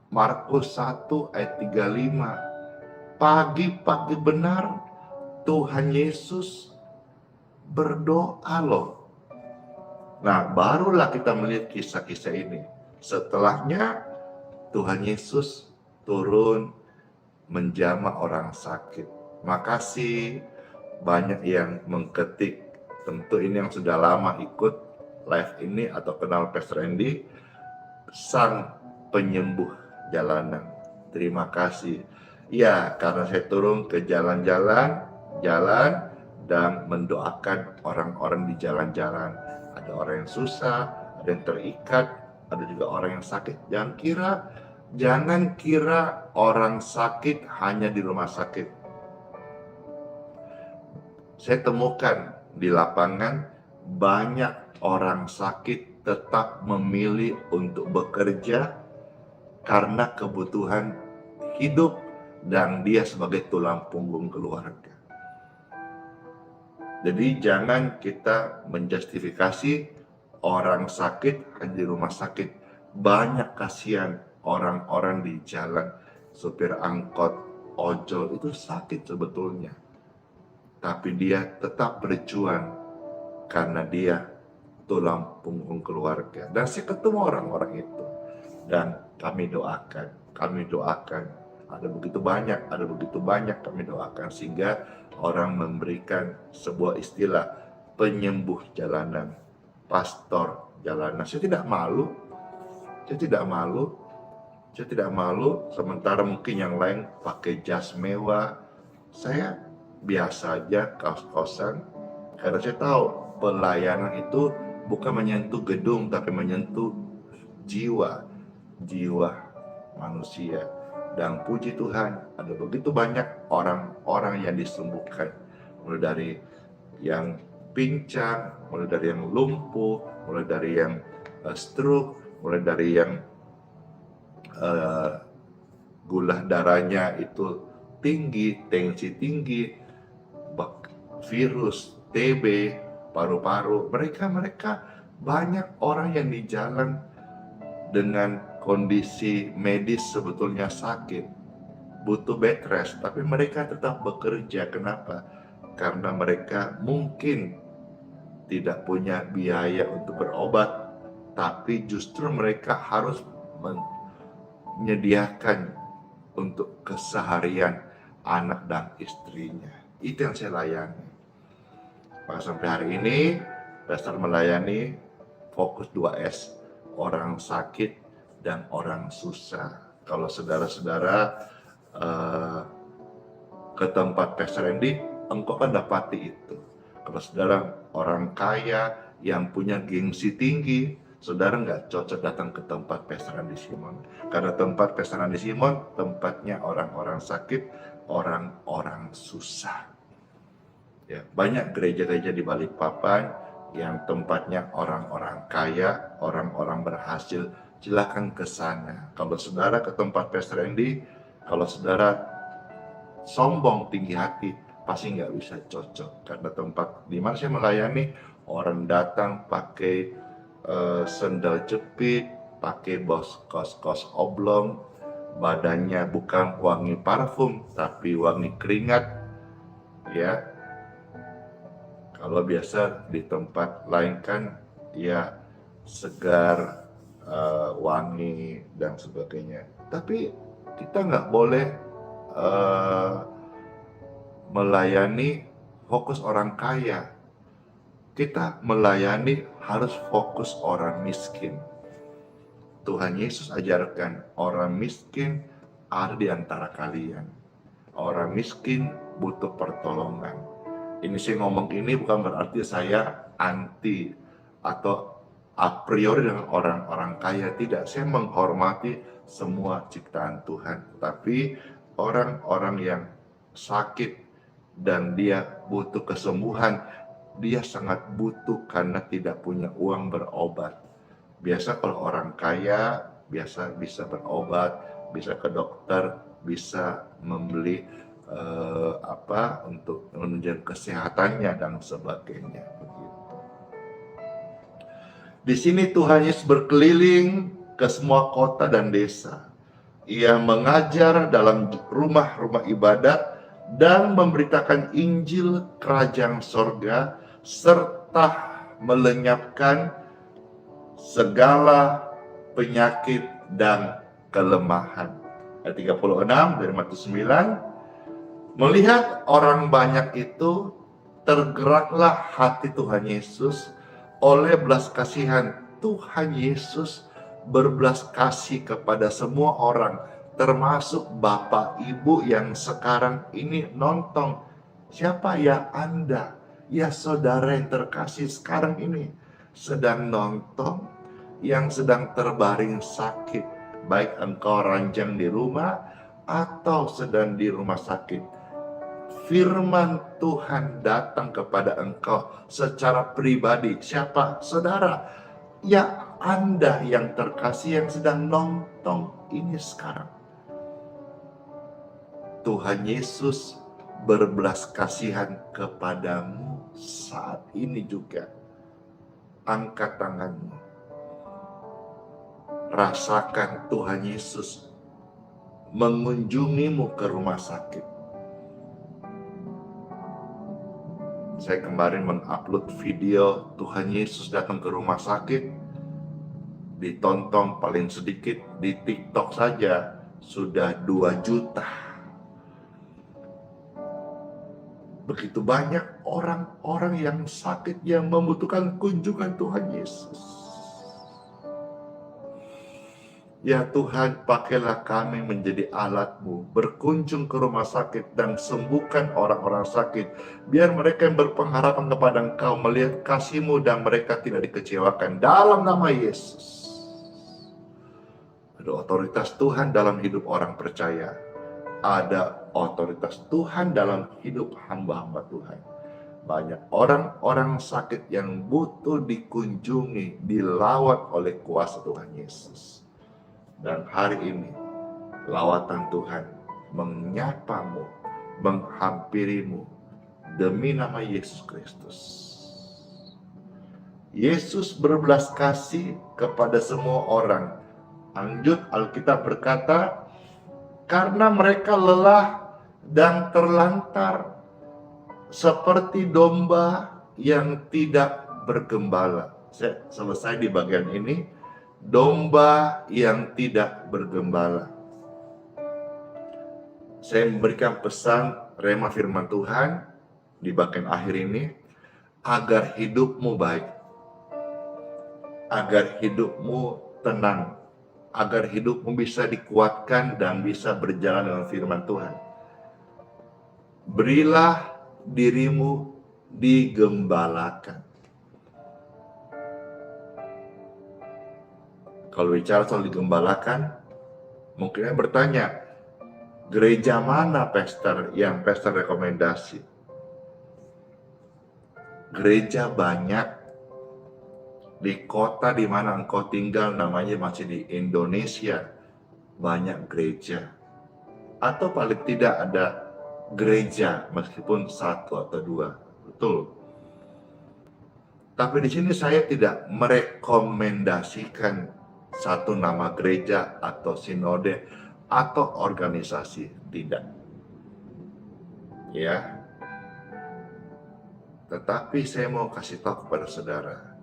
Markus 1 ayat 35. Pagi-pagi benar Tuhan Yesus berdoa loh. Nah, barulah kita melihat kisah-kisah ini. Setelahnya Tuhan Yesus turun menjamah orang sakit. Makasih banyak yang mengketik. Tentu ini yang sudah lama ikut live ini atau kenal Pastor Andy, sang penyembuh jalanan. Terima kasih. Ya, karena saya turun ke jalan dan mendoakan orang-orang di jalan-jalan. Ada orang yang susah, ada yang terikat, ada juga orang yang sakit. Jangan kira orang sakit hanya di rumah sakit. Saya temukan di lapangan banyak orang sakit tetap memilih untuk bekerja karena kebutuhan hidup dan dia sebagai tulang punggung keluarga. Jadi jangan kita menjustifikasi orang sakit hanya di rumah sakit. Banyak kasihan orang-orang di jalan, supir angkot, ojol itu sakit sebetulnya. Tapi dia tetap berjuang karena dia tulang punggung keluarga. Dan saya ketemu orang-orang itu. Dan kami doakan. Ada begitu banyak kami doakan. Sehingga orang memberikan sebuah istilah penyembuh jalanan, pastor jalanan. Saya tidak malu, sementara mungkin yang lain pakai jas mewah. Saya biasa aja, kaos-kaosan, karena saya tahu pelayanan itu bukan menyentuh gedung, tapi menyentuh jiwa manusia. Dan puji Tuhan, ada begitu banyak orang-orang yang disembuhkan, mulai dari yang pincang, mulai dari yang lumpuh, mulai dari yang stroke, mulai dari yang gula darahnya itu tinggi, tensi tinggi, virus, TB, paru-paru. Mereka banyak orang yang di jalan dengan kondisi medis sebetulnya sakit, butuh bed rest, tapi mereka tetap bekerja. Kenapa? Karena mereka mungkin tidak punya biaya untuk berobat, tapi justru mereka harus menyediakan untuk keseharian anak dan istrinya. Itu yang saya layani. Maka sampai hari ini Pastor melayani fokus 2S, orang sakit dan orang susah. Kalau saudara-saudara ke tempat Pastor Randy, engkau kan dapati itu. Kalau saudara orang kaya yang punya gengsi tinggi, saudara nggak cocok datang ke tempat Pastor Randy Simon. Karena tempat Pastor Randy Simon tempatnya orang-orang sakit, orang-orang susah. Ya, banyak gereja-gereja di Balikpapan yang tempatnya orang-orang kaya, orang-orang berhasil. Silakan ke sana. Kalau saudara ke tempat Pastor Randy, kalau saudara sombong tinggi hati, pasti nggak bisa cocok. Karena tempat di mana saya melayani, orang datang pakai sendal jepit, pakai kos oblong, badannya bukan wangi parfum, tapi wangi keringat. Ya, kalau biasa di tempat lain kan ya segar, wangi dan sebagainya. Tapi kita nggak boleh melayani fokus orang kaya. Kita melayani harus fokus orang miskin. Tuhan Yesus ajarkan orang miskin ada di antara kalian. Orang miskin butuh pertolongan. Ini saya ngomong ini bukan berarti saya anti atau a priori dengan orang-orang kaya. Tidak, saya menghormati semua ciptaan Tuhan. Tapi orang-orang yang sakit dan dia butuh kesembuhan, dia sangat butuh karena tidak punya uang berobat. Biasa kalau orang kaya biasa bisa berobat, bisa ke dokter, bisa membeli untuk menunjang kesehatannya dan sebagainya. Begitu. Di sini Tuhan Yesus berkeliling ke semua kota dan desa. Ia mengajar dalam rumah-rumah ibadat dan memberitakan Injil Kerajaan Sorga serta melenyapkan segala penyakit dan kelemahan. Ayat 36 dari Matius 9. Melihat orang banyak itu, tergeraklah hati Tuhan Yesus oleh belas kasihan. Tuhan Yesus berbelas kasih kepada semua orang, termasuk Bapak Ibu yang sekarang ini nonton. Siapa ya Anda, ya saudara yang terkasih sekarang ini sedang nonton, yang sedang terbaring sakit, baik engkau ranjang di rumah atau sedang di rumah sakit. Firman Tuhan datang kepada engkau secara pribadi. Siapa? Saudara. Ya Anda yang terkasih yang sedang nonton ini sekarang. Tuhan Yesus berbelas kasihan kepadamu saat ini juga. Angkat tanganmu. Rasakan Tuhan Yesus mengunjungimu ke rumah sakit. Saya kemarin mengupload video Tuhan Yesus datang ke rumah sakit. Ditonton paling sedikit di TikTok saja sudah 2 juta. Begitu banyak orang-orang yang sakit yang membutuhkan kunjungan Tuhan Yesus. Ya Tuhan, pakailah kami menjadi alat-Mu, berkunjung ke rumah sakit dan sembuhkan orang-orang sakit. Biar mereka yang berpengharapan kepada Engkau melihat kasih-Mu dan mereka tidak dikecewakan. Dalam nama Yesus. Ada otoritas Tuhan dalam hidup orang percaya. Ada otoritas Tuhan dalam hidup hamba-hamba Tuhan. Banyak orang-orang sakit yang butuh dikunjungi, dilawat oleh kuasa Tuhan Yesus. Dan hari ini, lawatan Tuhan menyapamu, menghampirimu, demi nama Yesus Kristus. Yesus berbelas kasih kepada semua orang. Lanjut, Alkitab berkata, karena mereka lelah dan terlantar seperti domba yang tidak bergembala. Saya selesai di bagian ini. Domba yang tidak bergembala. Saya memberikan pesan rema firman Tuhan di bagian akhir ini, agar hidupmu baik, agar hidupmu tenang, agar hidupmu bisa dikuatkan dan bisa berjalan dengan firman Tuhan. Berilah dirimu digembalakan. Kalau bicara soal digembalakan, mungkin Anda bertanya, gereja mana pastor yang pastor rekomendasi? Gereja banyak. Di kota di mana engkau tinggal, namanya masih di Indonesia, banyak gereja. Atau paling tidak ada gereja meskipun satu atau dua. Betul. Tapi di sini saya tidak merekomendasikan satu nama gereja atau sinode atau organisasi, tidak. Ya. Tetapi saya mau kasih tahu kepada saudara,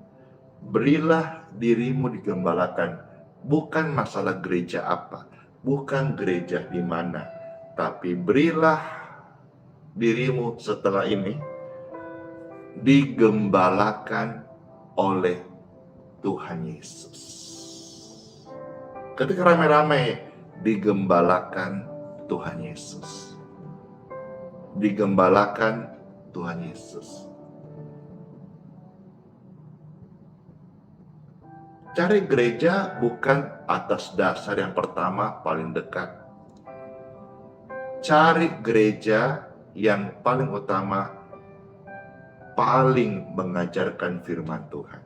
berilah dirimu digembalakan. Bukan masalah gereja apa, bukan gereja di mana, tapi berilah dirimu setelah ini digembalakan oleh Tuhan Yesus. Ketika ramai-ramai digembalakan Tuhan Yesus. Digembalakan Tuhan Yesus. Cari gereja bukan atas dasar yang pertama paling dekat. Cari gereja yang paling utama paling mengajarkan firman Tuhan.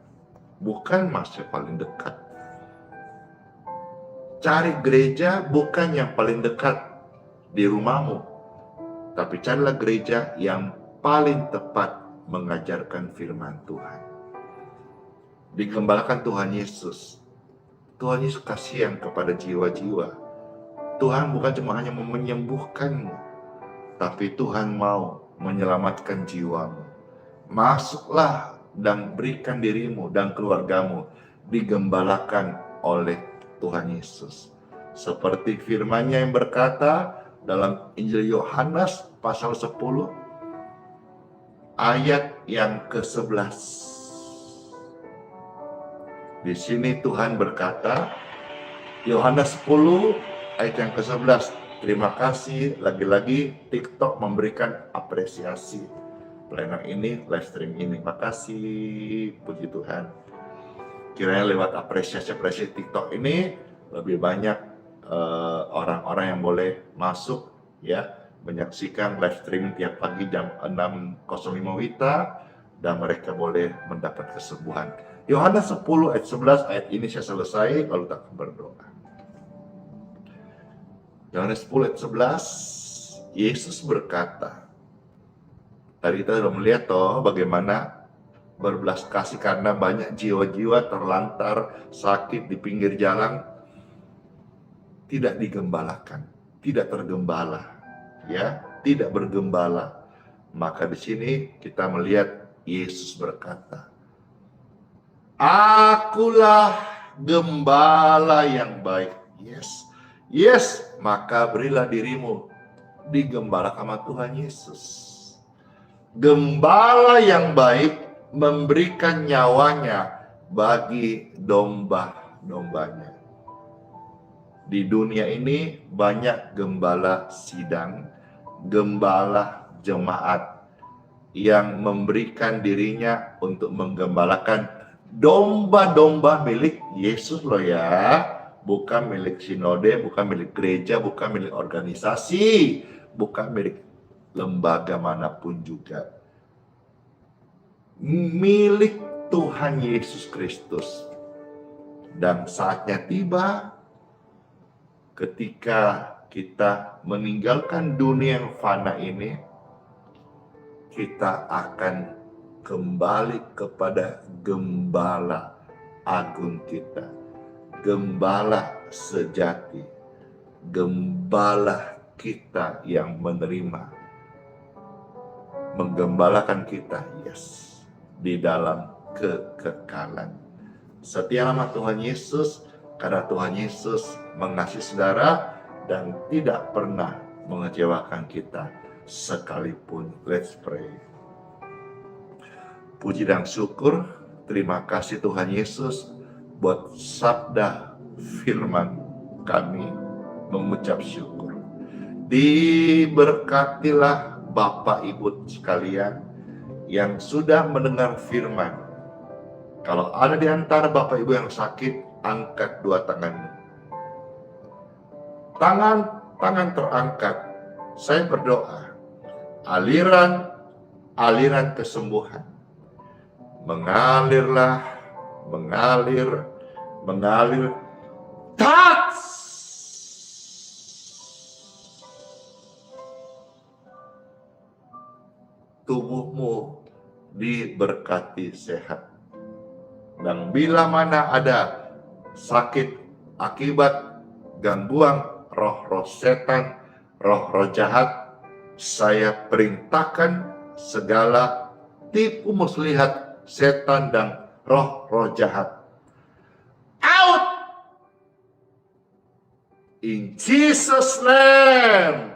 Bukan masih paling dekat. Cari gereja bukan yang paling dekat di rumahmu, tapi carilah gereja yang paling tepat mengajarkan firman Tuhan. Digembalakan Tuhan Yesus. Tuhan Yesus kasihan kepada jiwa-jiwa. Tuhan bukan cuma hanya mau menyembuhkanmu, tapi Tuhan mau menyelamatkan jiwamu. Masuklah dan berikan dirimu dan keluargamu digembalakan oleh Tuhan Yesus. Seperti firman-Nya yang berkata dalam Injil Yohanes pasal 10 ayat yang ke-11. Di sini Tuhan berkata, Yohanes 10 ayat yang ke-11. Terima kasih lagi-lagi TikTok memberikan apresiasi pelayanan ini, live stream ini. Makasih, puji Tuhan. Kiranya lewat apresiasi TikTok ini lebih banyak orang-orang yang boleh masuk ya menyaksikan live stream tiap pagi jam 6.05 WITA dan mereka boleh mendapat kesembuhan. Yohanes 10 ayat 11 ayat ini saya selesai lalu tak berdoa. Yohanes 10 ayat 11 Yesus berkata, tadi kita sudah melihat bagaimana berbelas kasih karena banyak jiwa-jiwa terlantar, sakit di pinggir jalan, tidak digembalakan, tidak tergembala, ya, tidak bergembala. Maka di sini kita melihat Yesus berkata, Akulah gembala yang baik. Yes, maka berilah dirimu digembalakan sama Tuhan Yesus. Gembala yang baik memberikan nyawanya bagi domba-dombanya. Di dunia ini banyak gembala sidang, gembala jemaat yang memberikan dirinya untuk menggembalakan domba-domba milik Yesus loh ya. Bukan milik sinode, bukan milik gereja, bukan milik organisasi, bukan milik lembaga manapun juga. Milik Tuhan Yesus Kristus. Dan saatnya tiba ketika kita meninggalkan dunia yang fana ini, kita akan kembali kepada gembala agung kita, gembala sejati, gembala kita yang menggembalakan kita, di dalam kekekalan. Setia nama Tuhan Yesus, karena Tuhan Yesus mengasihi saudara dan tidak pernah mengecewakan kita sekalipun. Let's pray. Puji dan syukur, terima kasih Tuhan Yesus buat sabda firman kami mengucap syukur. Diberkatilah Bapak Ibu sekalian yang sudah mendengar firman. Kalau ada di antara Bapak Ibu yang sakit, angkat dua tanganmu. Tangan terangkat. Saya berdoa, aliran kesembuhan mengalir, touch! Tubuhmu diberkati sehat. Dan bila mana ada sakit akibat gangguan roh-roh setan, roh-roh jahat, saya perintahkan segala tipu muslihat setan dan roh-roh jahat out in Jesus name.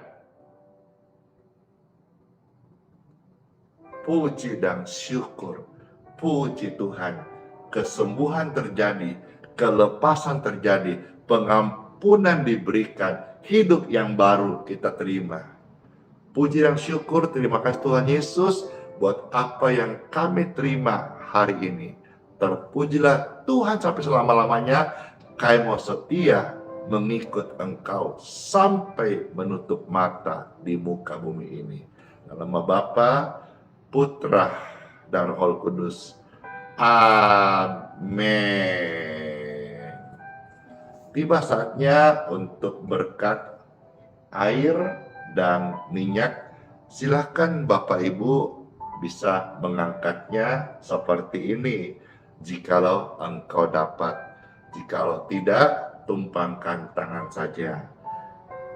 Puji dan syukur, puji Tuhan, kesembuhan terjadi, kelepasan terjadi, pengampunan diberikan, hidup yang baru kita terima. Puji dan syukur, terima kasih Tuhan Yesus buat apa yang kami terima hari ini. Terpujilah Tuhan sampai selama-lamanya. Kami mau setia mengikut Engkau sampai menutup mata di muka bumi ini. Dalam nama Bapa, Putra, dan Roh Kudus. Amin. Tiba saatnya untuk berkat air dan minyak. Silahkan Bapak Ibu bisa mengangkatnya seperti ini. Jikalau engkau dapat, jikalau tidak, tumpangkan tangan saja.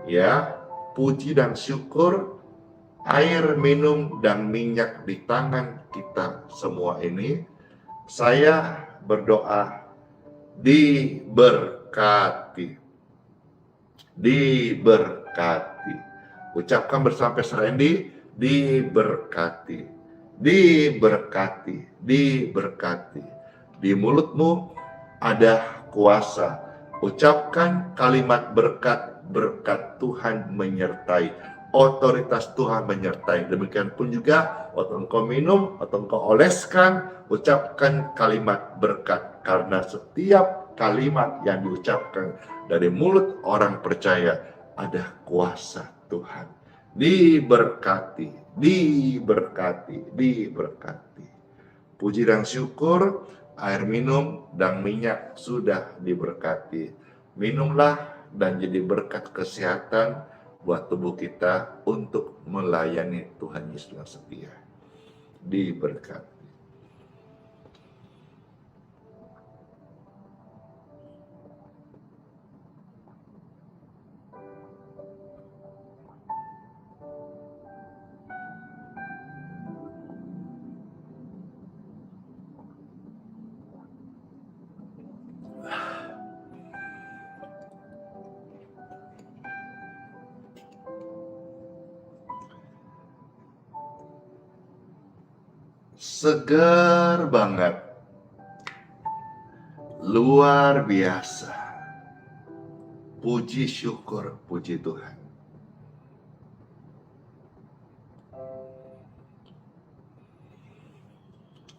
Ya, puji dan syukur, air, minum, dan minyak di tangan kita semua ini, saya berdoa diberkati. Diberkati. Ucapkan bersama Serendi, diberkati. Diberkati. Diberkati. Di mulutmu ada kuasa. Ucapkan kalimat berkat, berkat Tuhan menyertai. Otoritas Tuhan menyertai. Demikian pun juga waktu engkau minum atau engkau oleskan, ucapkan kalimat berkat, karena setiap kalimat yang diucapkan dari mulut orang percaya ada kuasa Tuhan. Diberkati, diberkati, diberkati. Puji dan syukur, air minum dan minyak sudah diberkati. Minumlah dan jadi berkat kesehatan buat tubuh kita untuk melayani Tuhan Yesus yang setia. Diberkati. Segar banget, luar biasa. Puji syukur, puji Tuhan.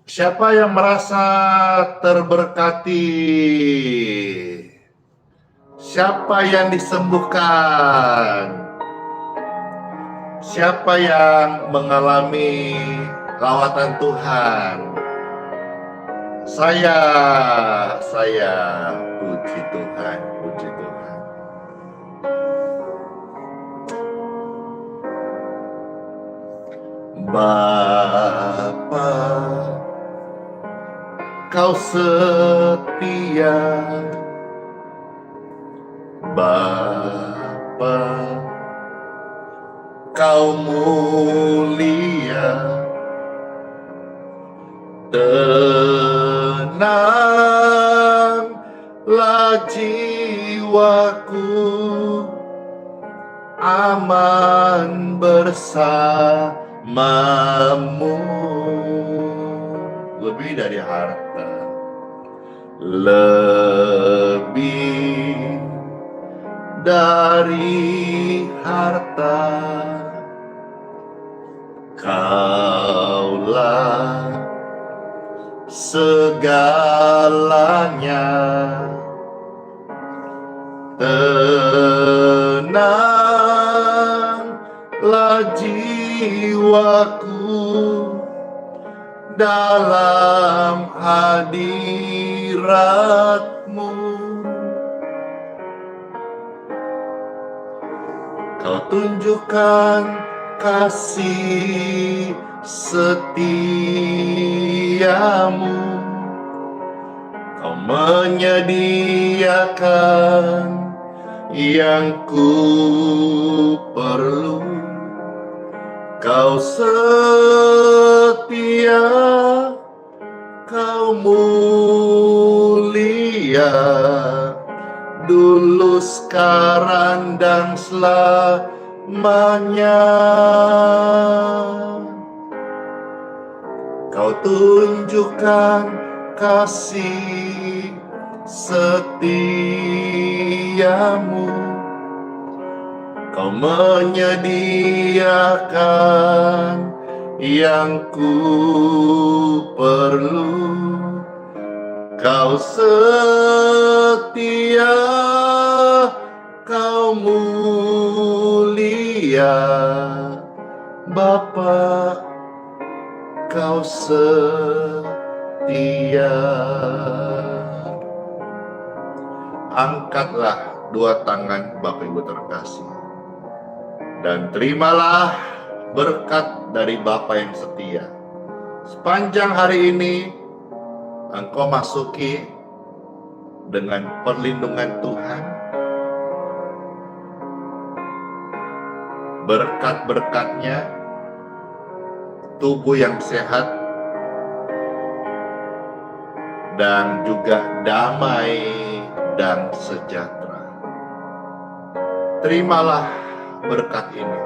Siapa yang merasa terberkati? Siapa yang disembuhkan? Siapa yang mengalami lawatan Tuhan? Saya puji Tuhan, puji Tuhan. Bapa, Kau setia. Bapa, Kau mulia. Tenanglah jiwaku, aman bersamamu. Lebih dari harta, lebih dari harta, Kaulah segalanya. Tenanglah jiwaku dalam hadirat-Mu. Kau tunjukkan kasih setiamu. Kau menyediakan yang ku perlu. Kau setia, Kau mulia, dulu, sekarang, dan selamanya. Kau tunjukkan kasih setiamu. Kau menyediakan yang ku perlu. Kau setia, Kau mulia, Bapa, Kau setia. Angkatlah dua tangan Bapak Ibu terkasih, dan terimalah berkat dari Bapa yang setia. Sepanjang hari ini engkau masuki dengan perlindungan Tuhan, berkat-berkatnya, tubuh yang sehat, dan juga damai dan sejahtera. Terimalah berkat ini.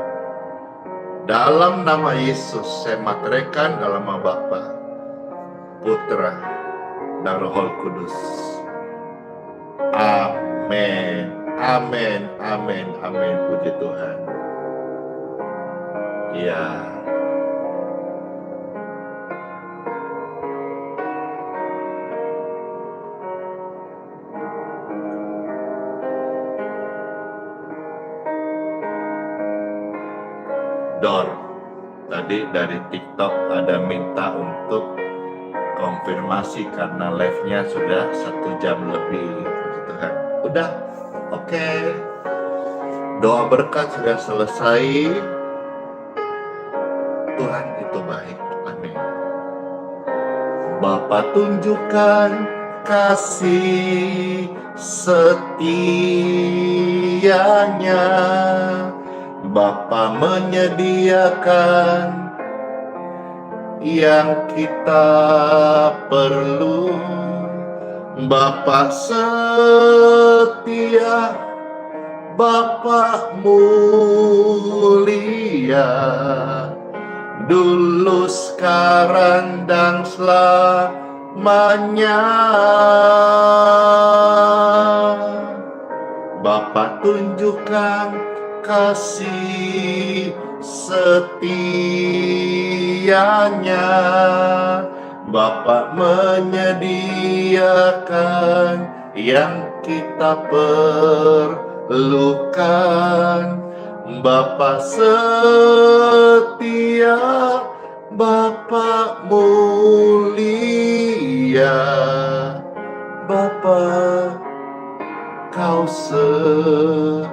Dalam nama Yesus saya materaikan dalam nama Bapa, Putra, dan Roh Kudus. Amin. Amin. Amin. Amin. Puji Tuhan. Ya. Dor, tadi dari TikTok ada minta untuk konfirmasi karena live-nya sudah 1 jam lebih. Puji Tuhan. Udah, oke. Doa berkat sudah selesai. Tuhan itu baik. Amin. Bapa, tunjukkan kasih setianya. Bapa menyediakan yang kita perlu. Bapa setia, Bapa mulia, dulu, sekarang, dan selamanya. Bapa tunjukkan kasih setianya. Bapa menyediakan yang kita perlukan. Bapa setia, Bapa mulia, Bapa, Kau setia.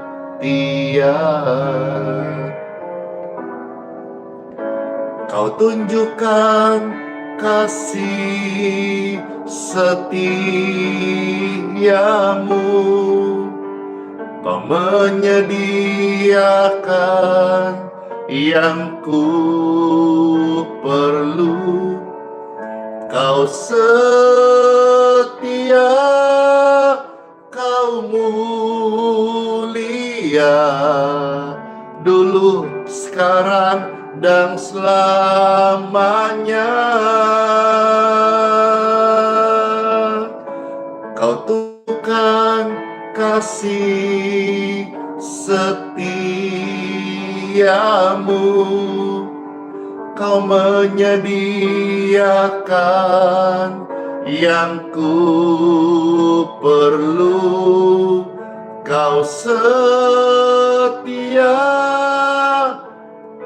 Kau tunjukkan kasih setiamu. Kau menyediakan yang ku perlu. Kau setia, kau mulia, dulu, sekarang, dan selamanya. Kau tunjukkan kasih setiamu. Kau menyediakan yang ku perlu. Kau setia,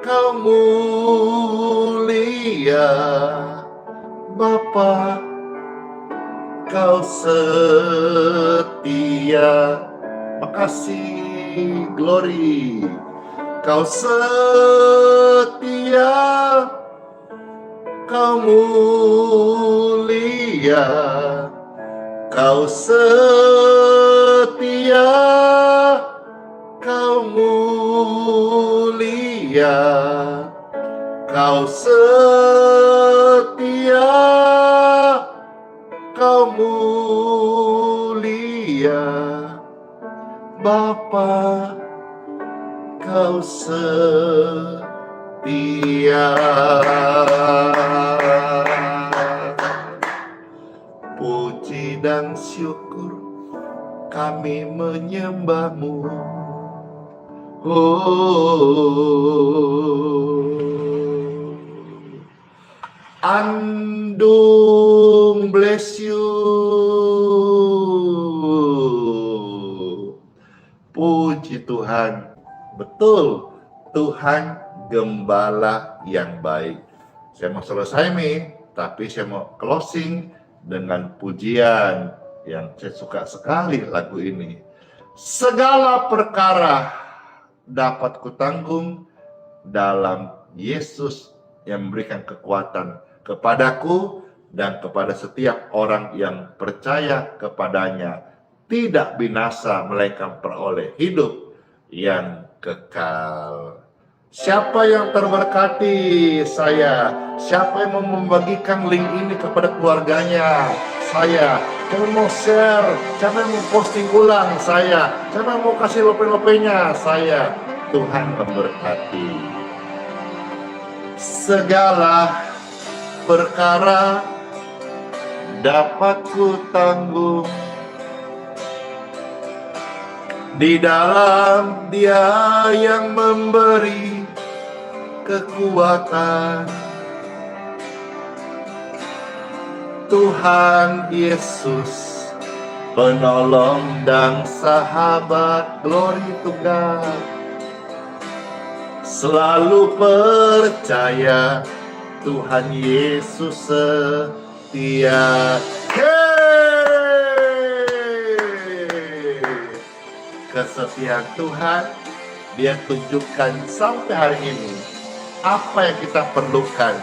kau mulia, Bapa. Kau setia, makasih, glory. Kau setia, kau mulia, kau setia, kau mulia, kau setia, kau mulia, Bapa. Kau setia. Puji dan syukur kami menyembah-Mu. Andung, bless you. Puji Tuhan. Betul, Tuhan gembala yang baik. Saya mau selesai nih, tapi saya mau closing dengan pujian yang saya suka sekali lagu ini. Segala perkara dapat kutanggung dalam Yesus yang memberikan kekuatan kepadaku dan kepada setiap orang yang percaya kepadanya. Tidak binasa, melainkan peroleh hidup yang kekal. Siapa yang terberkati? Saya. Siapa yang mau membagikan link ini kepada keluarganya? Saya. Siapa yang mau share? Siapa yang mau posting ulang? Saya. Siapa yang mau kasih lope-lopenya? Saya. Tuhan memberkati. Segala perkara dapat kutanggung di dalam Dia yang memberi kekuatan. Tuhan Yesus, penolong dan sahabat, glory to God. Selalu percaya Tuhan Yesus setia. Kesetiaan Tuhan Dia tunjukkan sampai hari ini. Apa yang kita perlukan,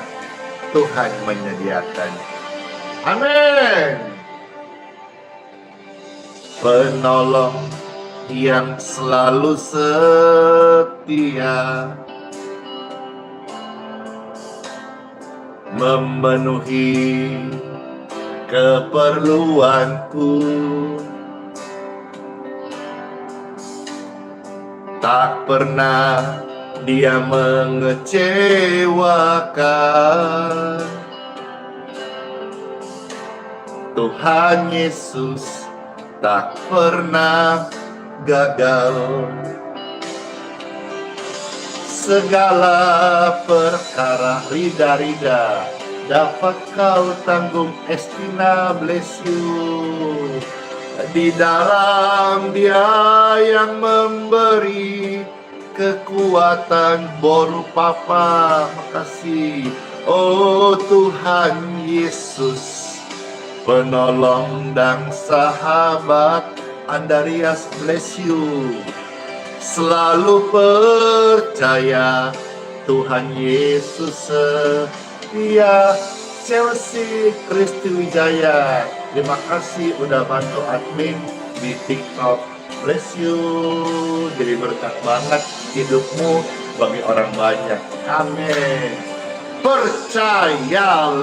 Tuhan menyediakan. Amin. Penolong yang selalu setia, memenuhi keperluanku. Tak pernah Dia mengecewakan. Tuhan Yesus tak pernah gagal. Segala perkara, Rida dapat kau tanggung. Estina, bless you. Di dalam Dia yang memberi kekuatan. Boru Papa, makasih. Oh Tuhan Yesus, penolong dan sahabat. Andarias, bless you. Selalu percaya Tuhan Yesus setia. Chelsea Kristi Wijaya, terima kasih udah bantu admin di TikTok. Bless you, jadi berkat banget hidupmu bagi orang banyak. Amin. Percayalah,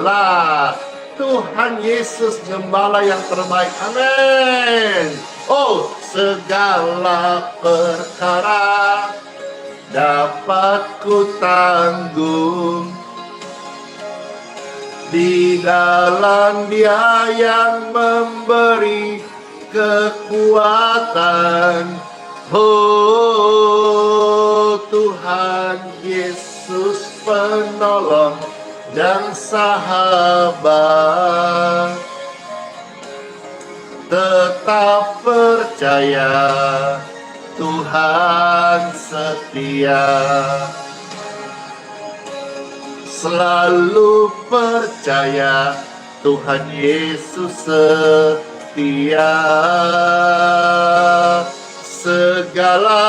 Tuhan Yesus gembala yang terbaik. Amin. Oh, segala perkara dapat ku tanggung di dalam Dia yang memberi kekuatan. Oh, Tuhan Yesus penolong dan sahabat, tetap percaya Tuhan setia. Selalu percaya Tuhan Yesus setia. Segala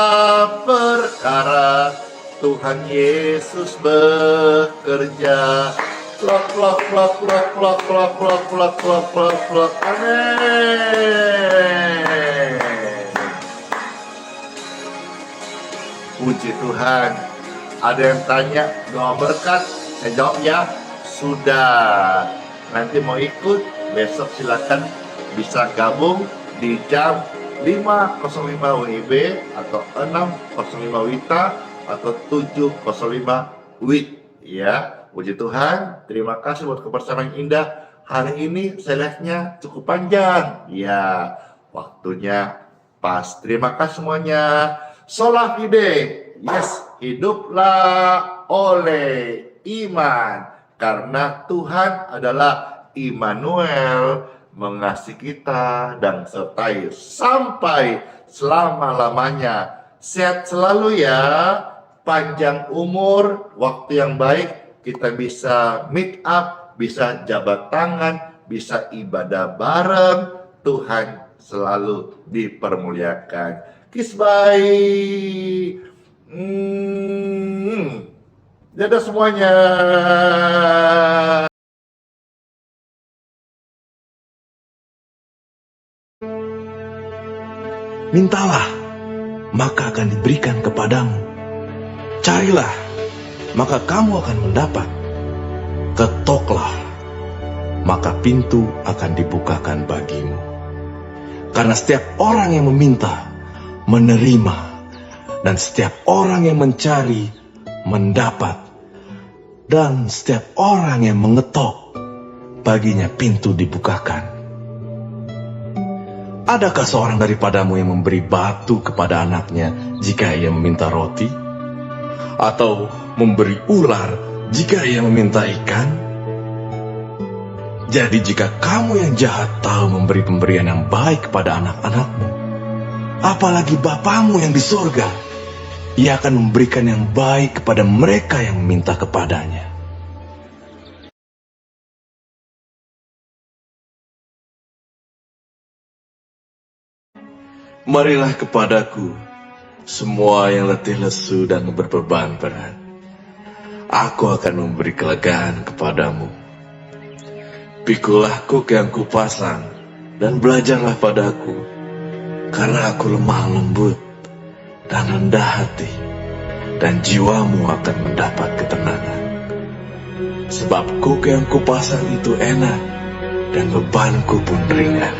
perkara Tuhan Yesus bekerja. Plok plok plok plok plok plok plok plok plok plok plok. Amin. Puji Tuhan. Ada yang tanya doa berkat, saya jawab ya, sudah. Nanti mau ikut, besok silakan bisa gabung di jam 5.05 WIB atau 6.05 WITA atau 7.05 WIT ya. Puji Tuhan, terima kasih buat kebersamaan yang indah. Hari ini saya lihatnya cukup panjang. Ya, waktunya pas. Terima kasih semuanya. Sola Fide, yes, hiduplah oleh iman. Karena Tuhan adalah Immanuel, mengasihi kita dan sertai sampai selama-lamanya. Sehat selalu ya, panjang umur, waktu yang baik, kita bisa meet up, bisa jabat tangan, bisa ibadah bareng. Tuhan selalu dipermuliakan. Kiss bye. Dadah semuanya. Mintalah, maka akan diberikan kepadamu. Carilah, maka kamu akan mendapat. Ketoklah, maka pintu akan dibukakan bagimu. Karena setiap orang yang meminta, menerima, dan setiap orang yang mencari, mendapat. Dan setiap orang yang mengetok, baginya pintu dibukakan. Adakah seorang daripadamu yang memberi batu kepada anaknya jika ia meminta roti? Atau memberi ular jika ia meminta ikan? Jadi jika kamu yang jahat tahu memberi pemberian yang baik kepada anak-anakmu, apalagi Bapamu yang di surga, Ia akan memberikan yang baik kepada mereka yang meminta kepadanya. Marilah kepadaku, semua yang letih lesu dan berbeban berat. Aku akan memberi kelegaan kepadamu. Pikulah kuk yang kupasang, dan belajarlah padaku, karena aku lemah lembut dan rendah hati, dan jiwamu akan mendapat ketenangan. Sebab kuk yang kupasang itu enak, dan bebanku pun ringan.